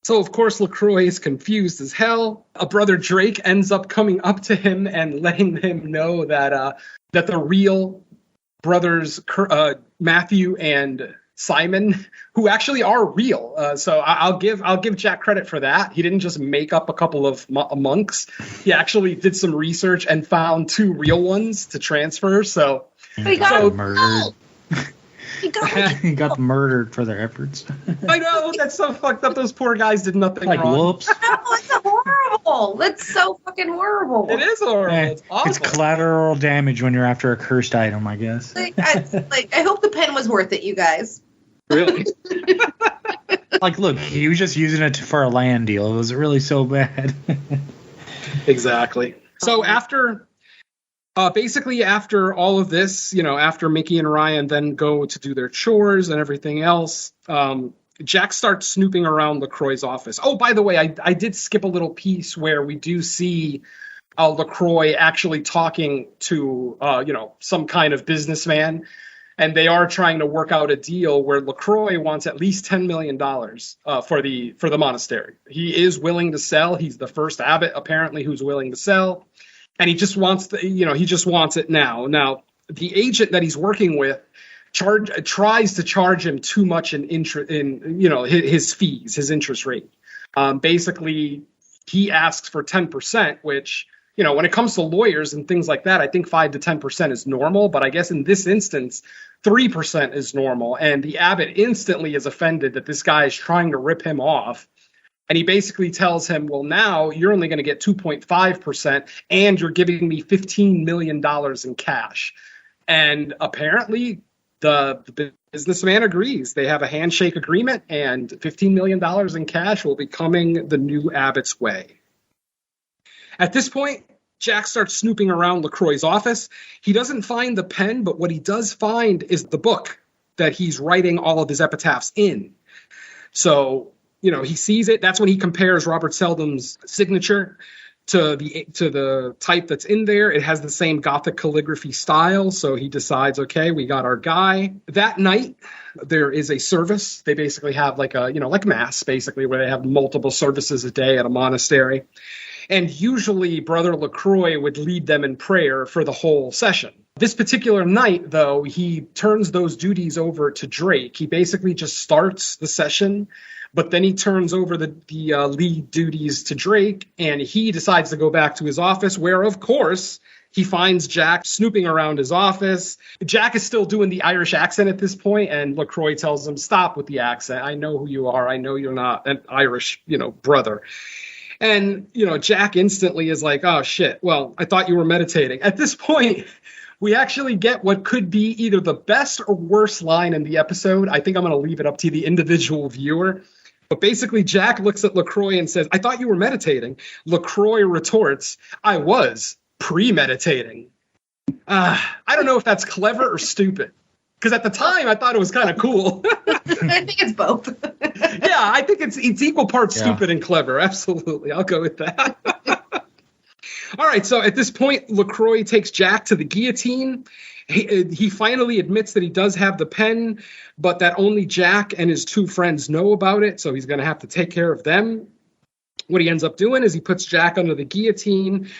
So, of course, LaCroix is confused as hell. A Brother Drake ends up coming up to him and letting him know that the real brothers, Matthew and Simon, who actually are real. So I'll give Jack credit for that. He didn't just make up a couple of monks. He actually did some research and found two real ones to transfer. So he got murdered. He got murdered for their efforts. I know, that's so fucked up. Those poor guys did nothing wrong. Whoops. Oh, it's horrible. That's so fucking horrible. It is horrible. It's awful. It's collateral damage when you're after a cursed item, I guess. I hope the pen was worth it, you guys. Really? Look, he was just using it for a land deal. It was really so bad. Exactly. So after Basically, after all of this, after Mickey and Ryan then go to do their chores and everything else, Jack starts snooping around LaCroix's office. Oh, by the way, I did skip a little piece where we do see LaCroix actually talking to, some kind of businessman. And they are trying to work out a deal where LaCroix wants at least $10 million for the monastery. He is willing to sell. He's the first abbot, apparently, who's willing to sell. And he just wants it now. Now, the agent that he's working with tries to charge him too much in his fees, his interest rate. Basically, he asks for 10%, which, when it comes to lawyers and things like that, I think 5 to 10% is normal. But I guess in this instance, 3% is normal. And the abbot instantly is offended that this guy is trying to rip him off. And he basically tells him, well, now you're only going to get 2.5% and you're giving me $15 million in cash. And apparently the businessman agrees. They have a handshake agreement and $15 million in cash will be coming the new abbot's way. At this point, Jack starts snooping around LaCroix's office. He doesn't find the pen, but what he does find is the book that he's writing all of his epitaphs in. So, he sees it. That's when he compares Robert Seldon's signature to the type that's in there. It has the same Gothic calligraphy style. So he decides, okay, we got our guy. That night, there is a service. They basically have like mass, basically, where they have multiple services a day at a monastery. And usually Brother LaCroix would lead them in prayer for the whole session. This particular night, though, he turns those duties over to Drake. He basically just starts the session, but then he turns over the lead duties to Drake, and he decides to go back to his office, where, of course, he finds Jack snooping around his office. Jack is still doing the Irish accent at this point, and LaCroix tells him, stop with the accent. I know who you are. I know you're not an Irish, brother. And, Jack instantly is like, oh, shit, well, I thought you were meditating. At this point, we actually get what could be either the best or worst line in the episode. I think I'm going to leave it up to the individual viewer. But basically, Jack looks at LaCroix and says, I thought you were meditating. LaCroix retorts, I was premeditating. I don't know if that's clever or stupid. Because at the time, I thought it was kind of cool. I think it's both. Yeah, I think it's equal parts stupid and clever. Absolutely. I'll go with that. All right, so at this point, LaCroix takes Jack to the guillotine. He finally admits that he does have the pen, but that only Jack and his two friends know about it, so he's going to have to take care of them. What he ends up doing is he puts Jack under the guillotine.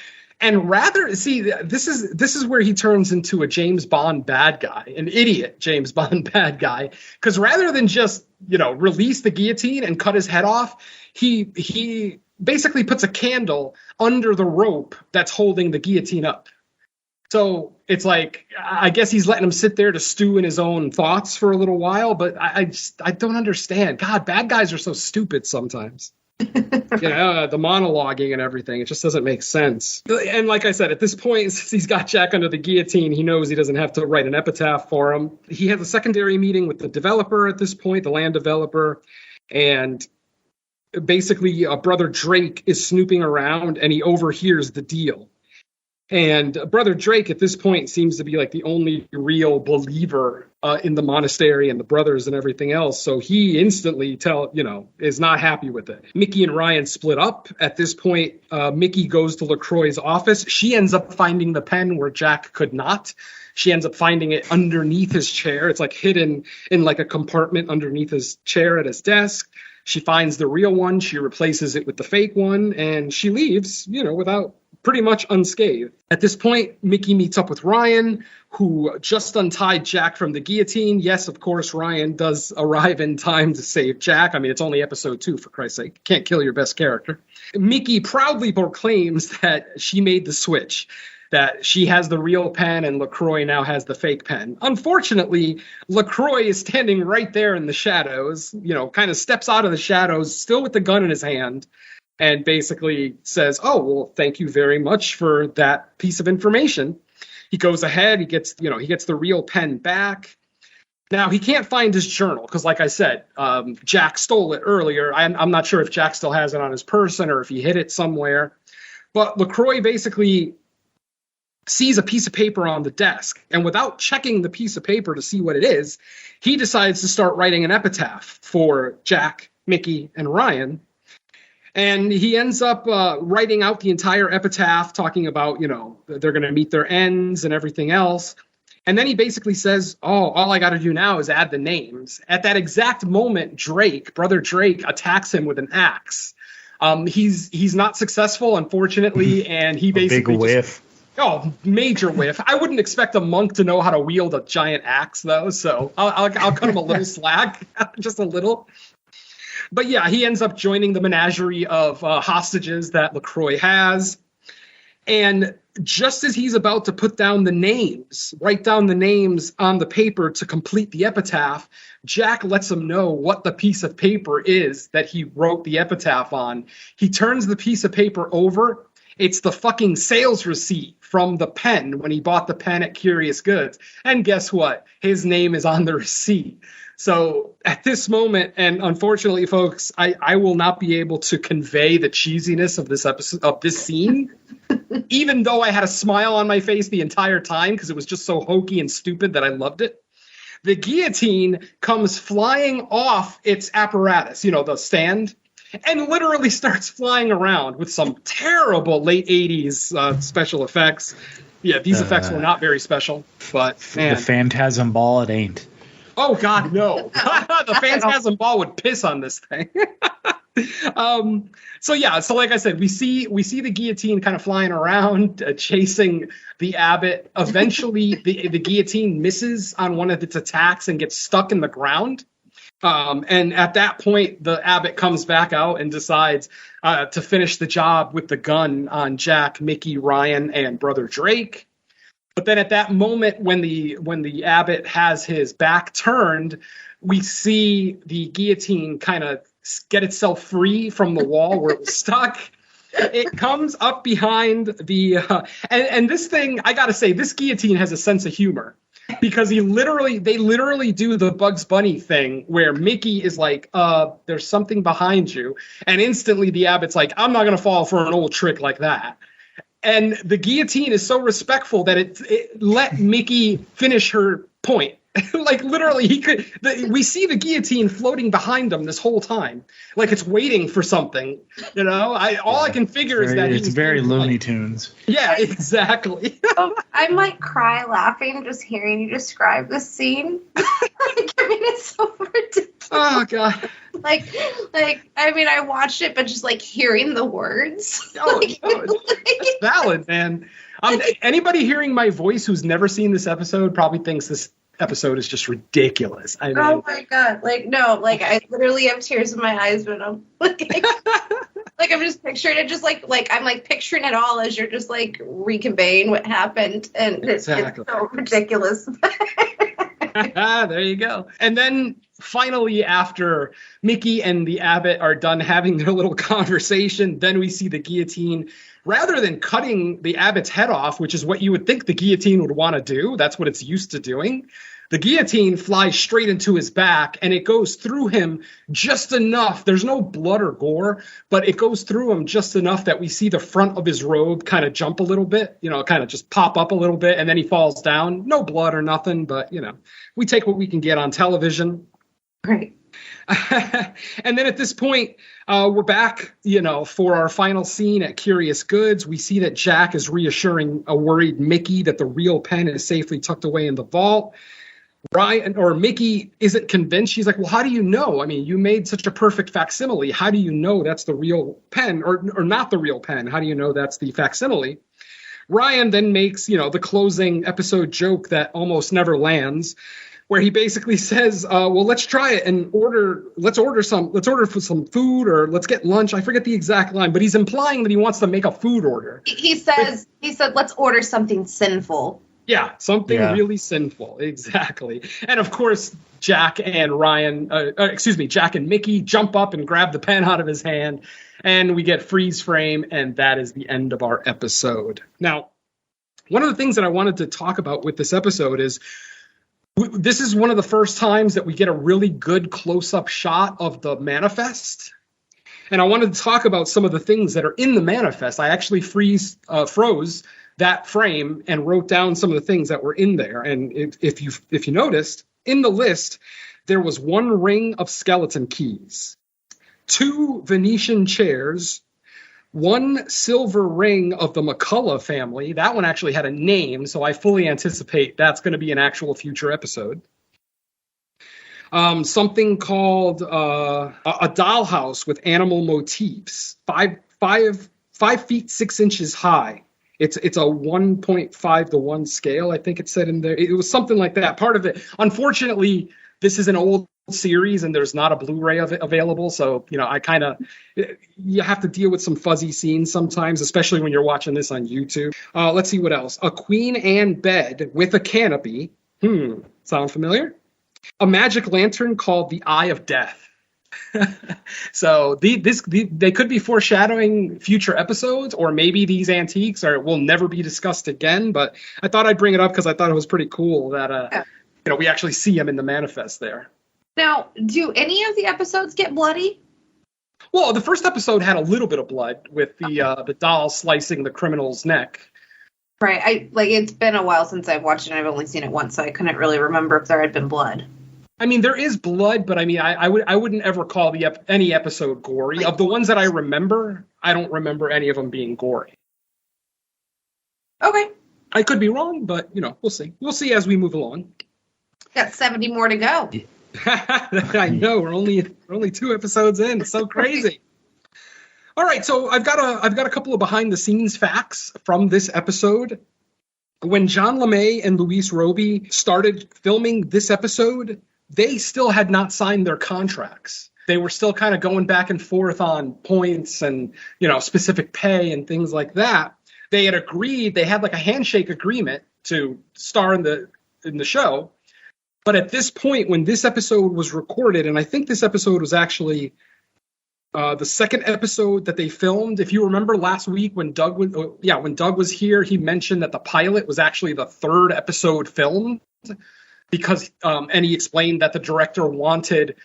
And this is where he turns into a James Bond bad guy, an idiot James Bond bad guy. Because rather than just, release the guillotine and cut his head off, he basically puts a candle under the rope that's holding the guillotine up. So it's like, I guess he's letting him sit there to stew in his own thoughts for a little while. But I don't understand. God, bad guys are so stupid sometimes. The monologuing and everything, it just doesn't make sense. And like I said, at this point, since he's got Jack under the guillotine, he knows he doesn't have to write an epitaph for him. He has a secondary meeting with the developer at this point, the land developer, and basically Brother Drake is snooping around and he overhears the deal. And Brother Drake at this point seems to be like the only real believer in the monastery and the brothers and everything else. So he instantly is not happy with it. Mickey and Ryan split up. At this point, Mickey goes to LaCroix's office. She ends up finding the pen where Jack could not. She ends up finding it underneath his chair. It's like hidden in like a compartment underneath his chair at his desk. She finds the real one. She replaces it with the fake one, and she leaves, without pretty much unscathed. At this point, Mickey meets up with Ryan, who just untied Jack from the guillotine. Yes, of course, Ryan does arrive in time to save Jack. I mean, it's only episode 2, for Christ's sake. Can't kill your best character. Mickey proudly proclaims that she made the switch, that she has the real pen and LaCroix now has the fake pen. Unfortunately, LaCroix is standing right there in the shadows, kind of steps out of the shadows, still with the gun in his hand, and basically says, oh, well, thank you very much for that piece of information. He goes ahead, he gets the real pen back. Now, he can't find his journal because, like I said, Jack stole it earlier. I'm not sure if Jack still has it on his person or if he hid it somewhere. But LaCroix basically sees a piece of paper on the desk, and without checking the piece of paper to see what it is, he decides to start writing an epitaph for Jack, Mickey, and Ryan. And he ends up writing out the entire epitaph, talking about, they're going to meet their ends and everything else. And then he basically says, all I got to do now is add the names. At that exact moment, brother Drake, attacks him with an axe. He's not successful, unfortunately, and he basically big whiff. Major whiff. I wouldn't expect a monk to know how to wield a giant axe, though, so I'll cut him a little slack, just a little. But yeah, he ends up joining the menagerie of hostages that LaCroix has. And just as he's about to write down the names on the paper to complete the epitaph, Jack lets him know what the piece of paper is that he wrote the epitaph on. He turns the piece of paper over. It's the fucking sales receipt from the pen when he bought the pen at Curious Goods. And guess what? His name is on the receipt. So at this moment, and unfortunately, folks, I will not be able to convey the cheesiness of this episode, of this scene, even though I had a smile on my face the entire time because it was just so hokey and stupid that I loved it. The guillotine comes flying off its apparatus, the stand, and literally starts flying around with some terrible late 80s special effects. Yeah, these effects were not very special, but man. The phantasm ball, it ain't. Oh, God, no. The phantasm ball would piss on this thing. So like I said, we see the guillotine kind of flying around, chasing the abbot. Eventually, the guillotine misses on one of its attacks and gets stuck in the ground. And at that point, the abbot comes back out and decides to finish the job with the gun on Jack, Mickey, Ryan, and brother Drake. But then at that moment, when the abbot has his back turned, we see the guillotine kind of get itself free from the wall where it was stuck. It comes up behind and this thing, I gotta say, this guillotine has a sense of humor because they literally do the Bugs Bunny thing where Mickey is like, there's something behind you. And instantly the abbot's like, I'm not gonna fall for an old trick like that. And the guillotine is so respectful that it let Mickey finish her point. Like literally, we see the guillotine floating behind him this whole time, like it's waiting for something. I can figure is that it's very Looney Tunes. Yeah, exactly. I might cry laughing just hearing you describe this scene. It's so ridiculous. Oh God. I watched it, but just like hearing the words. It's valid, man. Anybody hearing my voice who's never seen this episode probably thinks this episode is just ridiculous. I mean, oh my God. I literally have tears in my eyes when I'm I'm just picturing it just I'm picturing it all as you're just reconveying what happened, and exactly. It's so ridiculous. There you go. And then finally, after Mickey and the abbot are done having their little conversation, then we see the guillotine, rather than cutting the abbot's head off, which is what you would think the guillotine would want to do, that's what it's used to doing, the guillotine flies straight into his back, and it goes through him just enough. There's no blood or gore, but it goes through him just enough that we see the front of his robe kind of jump a little bit, kind of just pop up a little bit, and then he falls down. No blood or nothing, but, we take what we can get on television. Right. And then at this point, we're back, for our final scene at Curious Goods. We see that Jack is reassuring a worried Mickey that the real pen is safely tucked away in the vault. Mickey isn't convinced. She's like, well, how do you know? I mean, you made such a perfect facsimile. How do you know that's the real pen or not the real pen? How do you know that's the facsimile? Ryan then makes, the closing episode joke that almost never lands, where he basically says, well, let's try it and let's order for some food, or let's get lunch. I forget the exact line, but he's implying that he wants to make a food order. He said, let's order something sinful. Yeah, something really sinful. Exactly. And of course, Jack and Mickey jump up and grab the pen out of his hand, and we get freeze frame, and that is the end of our episode. Now, one of the things that I wanted to talk about with this episode is this is one of the first times that we get a really good close-up shot of the manifest. And I wanted to talk about some of the things that are in the manifest. I actually froze that frame and wrote down some of the things that were in there. And if you noticed, in the list, there was 1 ring of skeleton keys, 2 Venetian chairs, 1 silver ring of the McCullough family. That one actually had a name, so I fully anticipate that's going to be an actual future episode. Something called a dollhouse with animal motifs, 5 feet 6 inches high. It's a 1.5 to 1 scale, I think it said in there. It was something like that. Part of it, unfortunately, this is an old series and there's not a Blu-ray of it available, so you have to deal with some fuzzy scenes sometimes, especially when you're watching this on YouTube. Let's see what else. A Queen Anne bed with a canopy. Sound familiar? A magic lantern called the Eye of Death. So they could be foreshadowing future episodes, or maybe these antiques will never be discussed again. But I thought I'd bring it up because I thought it was pretty cool that we actually see him in the manifest there. Now, do any of the episodes get bloody? Well, the first episode had a little bit of blood with the doll slicing the criminal's neck. Right. It's been a while since I've watched it. I've only seen it once, so I couldn't really remember if there had been blood. I mean, there is blood, but I mean, I wouldn't ever call any episode gory. Of the ones that I remember, I don't remember any of them being gory. Okay. I could be wrong, but we'll see. We'll see as we move along. Got 70 more to go. I know, we're only 2 episodes in. It's so crazy. All right, so I've got a couple of behind the scenes facts from this episode. When John LeMay and Luis Roby started filming this episode, they still had not signed their contracts. They were still kind of going back and forth on points and, specific pay and things like that. They had agreed, they had like a handshake agreement to star in the show. But at this point, when this episode was recorded, and I think this episode was actually the second episode that they filmed. If you remember last week when Doug was here, he mentioned that the pilot was actually the 3rd episode filmed because, and he explained that the director wanted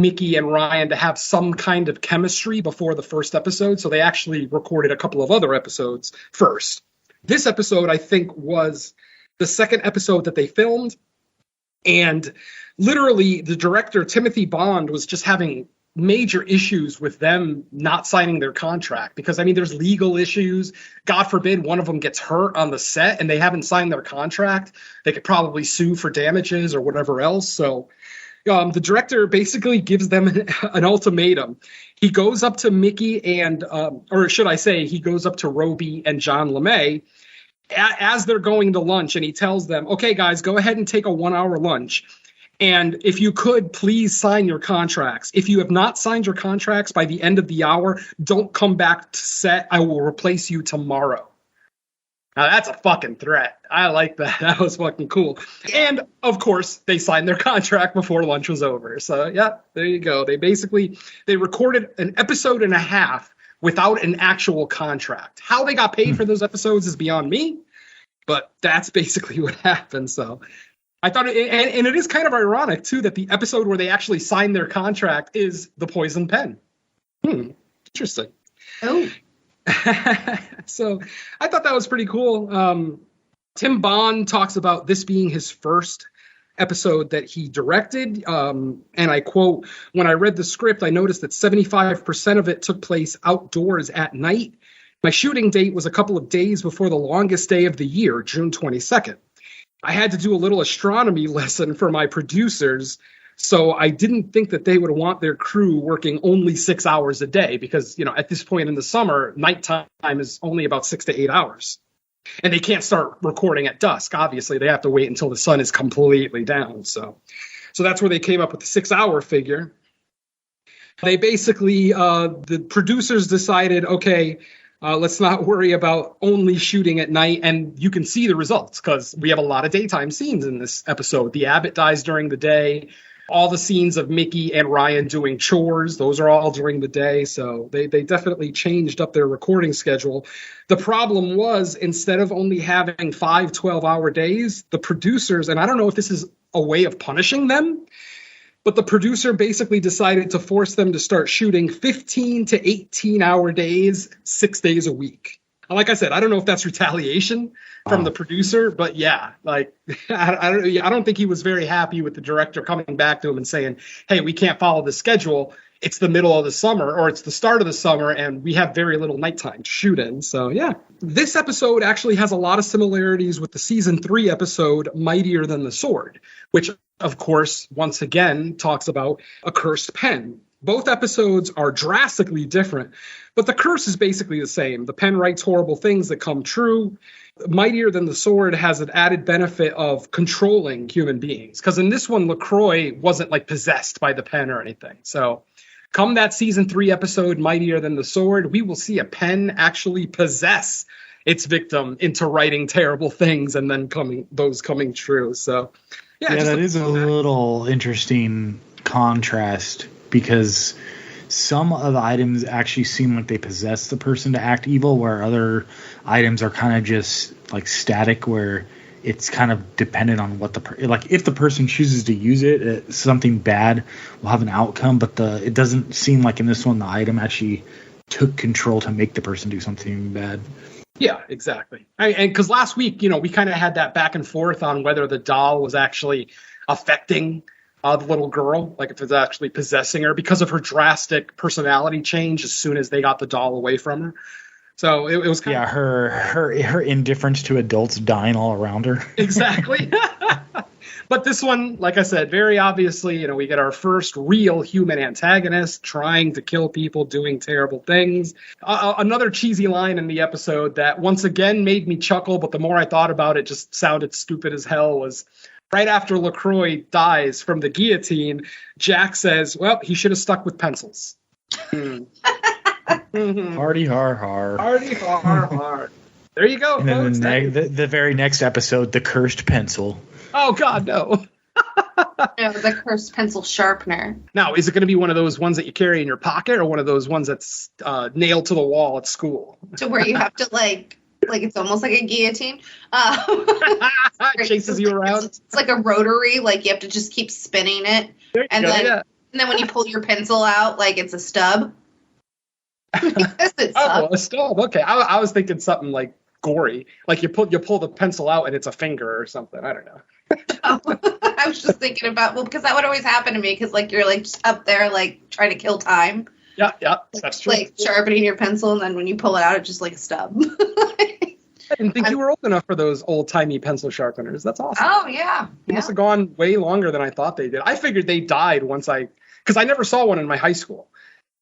Mickey and Ryan to have some kind of chemistry before the first episode. So they actually recorded a couple of other episodes first. This episode, I think, was the second episode that they filmed. And literally, the director, Timothy Bond, was just having major issues with them not signing their contract because, I mean, there's legal issues. God forbid one of them gets hurt on the set and they haven't signed their contract. They could probably sue for damages or whatever else. So the director basically gives them an ultimatum. He goes up to Mickey and, or should I say, he goes up to Roby and John LeMay as they're going to lunch, and he tells them, okay, guys, go ahead and take a 1-hour lunch. And if you could, please sign your contracts. If you have not signed your contracts by the end of the hour, don't come back to set. I will replace you tomorrow. Now, that's a fucking threat. I like that. That was fucking cool. And, of course, they signed their contract before lunch was over. So, yeah, there you go. They recorded an episode and a half without an actual contract. How they got paid for those episodes is beyond me, but that's basically what happened. So I thought, and it is kind of ironic, too, that the episode where they actually signed their contract is The Poison Pen. Interesting. Oh. So I thought that was pretty cool. Tim Bond talks about this being his first episode that he directed. And I quote, when I read the script, I noticed that 75% of it took place outdoors at night. My shooting date was a couple of days before the longest day of the year, June 22nd. I had to do a little astronomy lesson for my producers, so I didn't think that they would want their crew working only 6 hours a day because, at this point in the summer, nighttime is only about 6 to 8 hours. And they can't start recording at dusk. Obviously, they have to wait until the sun is completely down. So that's where they came up with the 6-hour figure. They basically, the producers decided, okay, let's not worry about only shooting at night. And you can see the results because we have a lot of daytime scenes in this episode. The Abbott dies during the day. All the scenes of Mickey and Ryan doing chores, those are all during the day. So they definitely changed up their recording schedule. The problem was, instead of only having 5 12-hour days, the producers, and I don't know if this is a way of punishing them, but the producer basically decided to force them to start shooting 15 to 18-hour days, 6 days a week. Like I said, I don't know if that's retaliation from the producer, but yeah, like I don't think he was very happy with the director coming back to him and saying, "Hey, we can't follow the schedule. It's the middle of the summer, or it's the start of the summer, and we have very little nighttime to shoot in." So yeah, this episode actually has a lot of similarities with the season 3 episode "Mightier Than the Sword," which, of course, once again talks about a cursed pen. Both episodes are drastically different, but the curse is basically the same. The pen writes horrible things that come true. Mightier Than the Sword has an added benefit of controlling human beings, because in this one, LaCroix wasn't like possessed by the pen or anything. So come that season 3 episode, Mightier Than the Sword, we will see a pen actually possess its victim into writing terrible things and then coming true. So yeah, that is a little interesting contrast, because some of the items actually seem like they possess the person to act evil, where other items are kind of just like static, where it's kind of dependent on what like if the person chooses to use it, something bad will have an outcome. But it doesn't seem like in this one the item actually took control to make the person do something bad. Yeah, exactly. And because last week, we kind of had that back and forth on whether the doll was actually affecting the little girl, like if it's actually possessing her, because of her drastic personality change as soon as they got the doll away from her. So it was kind of her indifference to adults dying all around her. Exactly. But this one, like I said, very obviously, we get our first real human antagonist trying to kill people, doing terrible things. Another cheesy line in the episode that once again made me chuckle, but the more I thought about it, just sounded stupid as hell, was right after LaCroix dies from the guillotine, Jack says, "Well, he should have stuck with pencils." Hardy har har. Hardy har har. There you go, and folks. Then the very next episode, the cursed pencil. Oh, God, no. No, the cursed pencil sharpener. Now, is it going to be one of those ones that you carry in your pocket, or one of those ones that's nailed to the wall at school? To where you have to, like it's almost like a guillotine. It chases you around. It's like a rotary, like you have to just keep spinning it. And then when you pull your pencil out, like it's a stub. A stub. Okay, I was thinking something like gory, like you pull the pencil out and it's a finger or something. I don't know. I was just thinking about, because that would always happen to me, because like you're like just up there like trying to kill time. Yeah, that's true. Like sharpening your pencil, and then when you pull it out, it's just like a stub. I didn't think you were old enough for those old-timey pencil sharpeners. That's awesome. Oh, yeah. They must have gone way longer than I thought they did. I figured they died because I never saw one in my high school.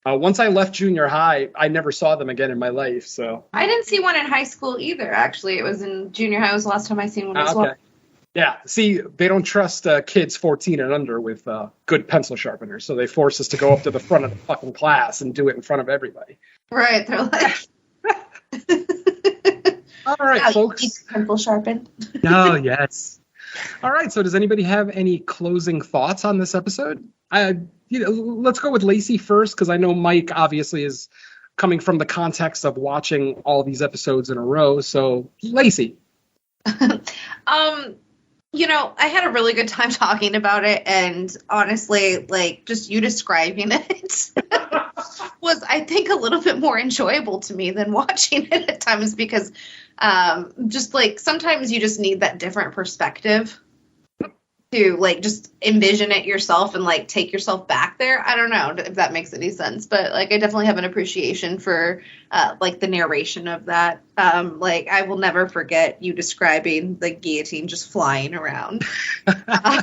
Once I left junior high, I never saw them again in my life. So I didn't see one in high school either, actually. It was in junior high. It was the last time I seen one as well. Yeah, see, they don't trust kids 14 and under with good pencil sharpeners, so they force us to go up to the front of the fucking class and do it in front of everybody. Right, they're like... All right, folks. Pencil sharpened. Oh, yes. All right, so does anybody have any closing thoughts on this episode? Let's go with Lacy first, because I know Mike obviously is coming from the context of watching all these episodes in a row. So, Lacy. I had a really good time talking about it, and honestly, like, just you describing it was, I think, a little bit more enjoyable to me than watching it at times, because just like sometimes you just need that different perspective to like just envision it yourself and like take yourself back there. I don't know if that makes any sense, but like I definitely have an appreciation for like the narration of that. Like I will never forget you describing the guillotine just flying around.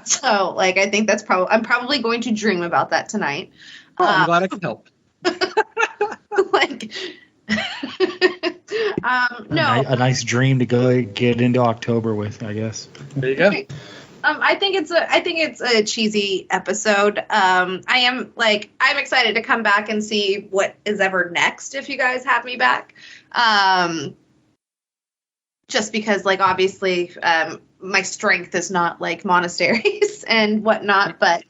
So like I think that's I'm probably going to dream about that tonight. I'm glad I could help. Like no, a nice dream to go get into October with, I guess. There you go. I think it's a cheesy episode. I'm excited to come back and see what is ever next if you guys have me back. Just because, like, obviously, my strength is not like monasteries and whatnot, but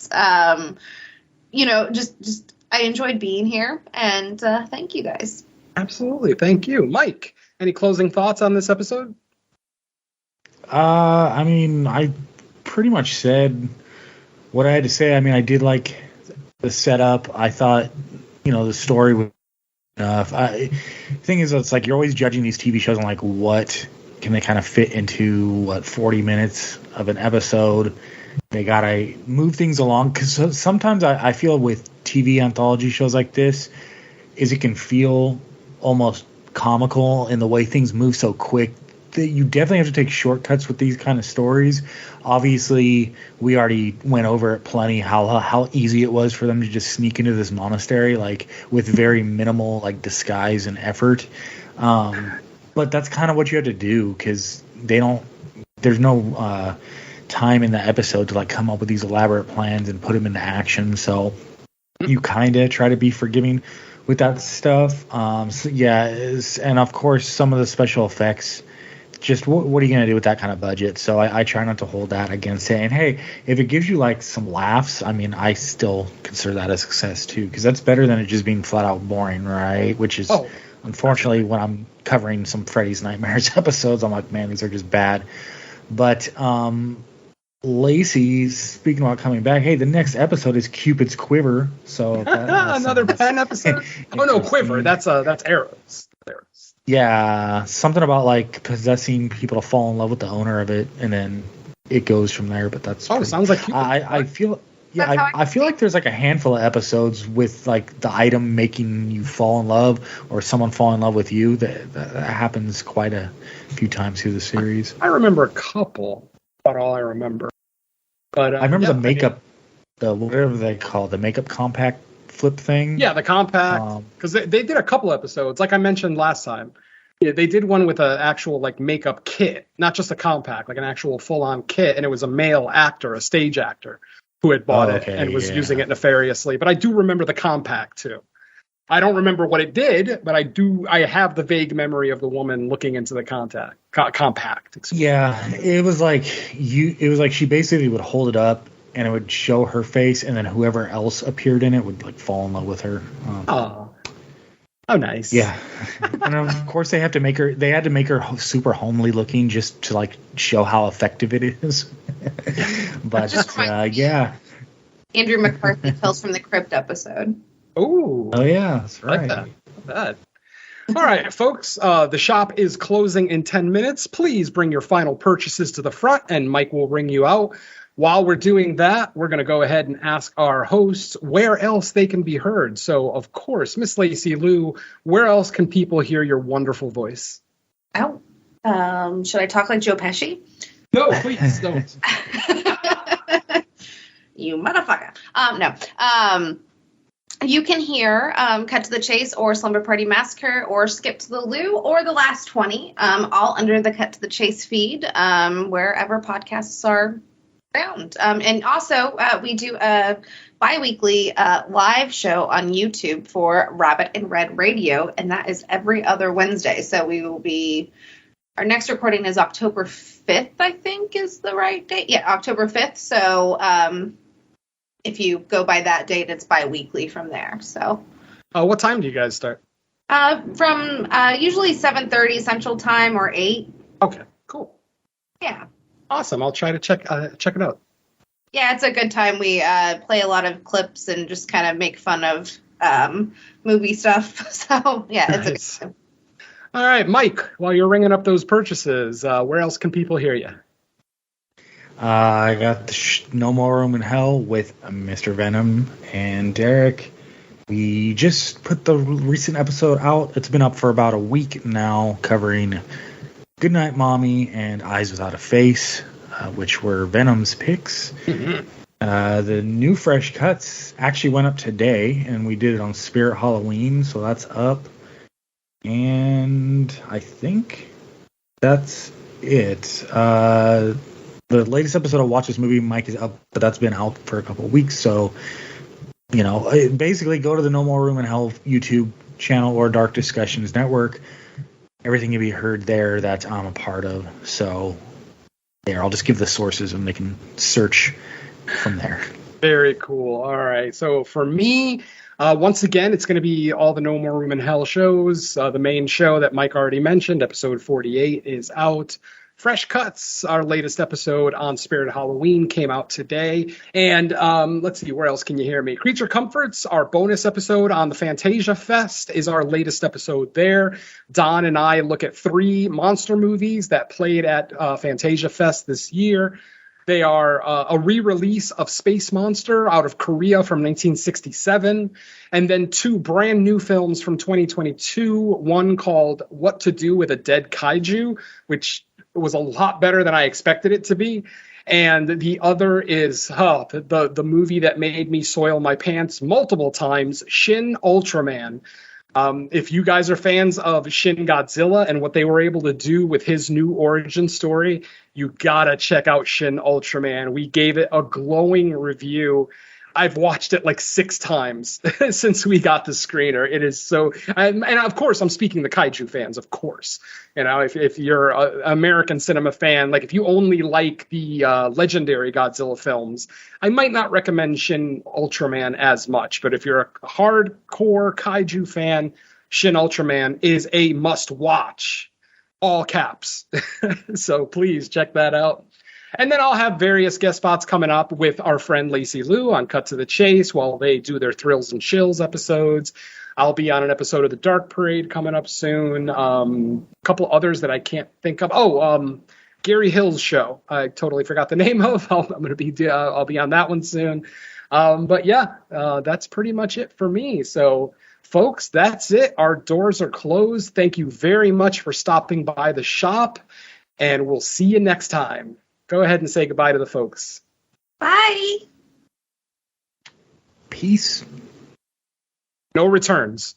just I enjoyed being here, and thank you guys. Absolutely, thank you, Mike. Any closing thoughts on this episode? I mean, I pretty much said what I had to say. I mean, I did like the setup. I thought, the story was Thing is, it's like you're always judging these TV shows on like what can they kind of fit into 40 minutes of an episode. They gotta move things along because sometimes I feel with TV anthology shows like this is it can feel almost comical in the way things move so quick that you definitely have to take shortcuts with these kind of stories. Obviously, we already went over it plenty how easy it was for them to just sneak into this monastery like with very minimal like disguise and effort. But that's kind of what you have to do because there's no time in the episode to like come up with these elaborate plans and put them into action. So you kind of try to be forgiving with that stuff. And of course some of the special effects, just what are you going to do with that kind of budget? So I try not to hold that against it. And hey, if it gives you like some laughs, I mean, I still consider that a success too, because that's better than it just being flat out boring, right? Which is unfortunately when I'm covering some Freddy's Nightmares episodes, I'm like, man, these are just bad. But Lacy, speaking about coming back, hey, the next episode is Cupid's Quiver. So another pen episode. Oh no, Quiver. That's arrows. Yeah, something about like possessing people to fall in love with the owner of it, and then it goes from there. But that's sounds like Cupid. I feel like there's like a handful of episodes with like the item making you fall in love or someone fall in love with you. That happens quite a few times through the series. I remember a couple. About all I remember. But I remember the makeup, the whatever they call it, the makeup compact flip thing. Yeah, the compact. Because they did a couple episodes, like I mentioned last time. Yeah, they did one with an actual like makeup kit, not just a compact, like an actual full-on kit, and it was a male actor, a stage actor, who had bought it and was using it nefariously. But I do remember the compact too. I don't remember what it did, but I have the vague memory of the woman looking into the compact. Yeah, it was like she basically would hold it up and it would show her face, and then whoever else appeared in it would like fall in love with her. Oh, nice. Yeah, and of course they had to make her super homely looking just to like show how effective it is. But yeah, Andrew McCarthy Tales from the Crypt episode. Oh yeah, that's right. Like that. Not bad. All right, folks. The shop is closing in 10 minutes. Please bring your final purchases to the front, and Mike will ring you out. While we're doing that, we're going to go ahead and ask our hosts where else they can be heard. So, of course, Miss Lacy Lou, where else can people hear your wonderful voice? Oh, should I talk like Joe Pesci? No, please don't. You motherfucker. No. You can hear Cut to the Chase or Slumber Party Massacre or Skip to the Lou or The Last 20, all under the Cut to the Chase feed, wherever podcasts are found. And also, we do a bi-weekly live show on YouTube for Rabbit and Red Radio, and that is every other Wednesday. So we will be... Our next recording is October 5th, I think is the right date. Yeah, October 5th. So... if you go by that date, it's bi-weekly from there. So, what time do you guys start? From usually 7:30 Central Time or 8. Okay, cool. Yeah. Awesome. I'll try to check it out. Yeah, it's a good time. We play a lot of clips and just kind of make fun of movie stuff. So, yeah, it's nice. A good time. All right, Mike, while you're ringing up those purchases, where else can people hear you? I got No More Room in Hell with Mr. Venom and Derek. We just put the recent episode out. It's been up for about a week now, covering Goodnight Mommy and Eyes Without a Face, which were Venom's picks. Mm-hmm. The new fresh cuts actually went up today, and we did it on Spirit Halloween, so that's up. And I think that's it. The latest episode of Watch This Movie, Mike, is up, but that's been out for a couple of weeks. So, basically go to the No More Room in Hell YouTube channel or Dark Discussions Network. Everything can be heard there that I'm a part of. So, there, I'll just give the sources and they can search from there. Very cool. All right. So, for me, once again, it's going to be all the No More Room in Hell shows. The main show that Mike already mentioned, episode 48, is out. Fresh Cuts, our latest episode on Spirit Halloween, came out today. And let's see, where else can you hear me? Creature Comforts, our bonus episode on the Fantasia Fest, is our latest episode there. Don and I look at 3 monster movies that played at Fantasia Fest this year. They are a re-release of Space Monster out of Korea from 1967, and then 2 brand new films from 2022, one called What to Do with a Dead Kaiju, which was a lot better than I expected it to be, and the other is the movie that made me soil my pants multiple times, Shin Ultraman. If you guys are fans of Shin Godzilla and what they were able to do with his new origin story, you gotta check out Shin Ultraman. We gave it a glowing review. I've watched it like 6 times since we got the screener. It is so, and of course, I'm speaking to kaiju fans, of course. You know, if you're an American cinema fan, like if you only like the legendary Godzilla films, I might not recommend Shin Ultraman as much. But if you're a hardcore kaiju fan, Shin Ultraman is a must-watch, all caps. So please check that out. And then I'll have various guest spots coming up with our friend Lacy Lou on Cut to the Chase while they do their Thrills and Chills episodes. I'll be on an episode of the Dark Parade coming up soon. A couple others that I can't think of. Gary Hill's show. I totally forgot the name of. I'll be on that one soon. But yeah, that's pretty much it for me. So folks, that's it. Our doors are closed. Thank you very much for stopping by the shop, and we'll see you next time. Go ahead and say goodbye to the folks. Bye. Peace. No returns.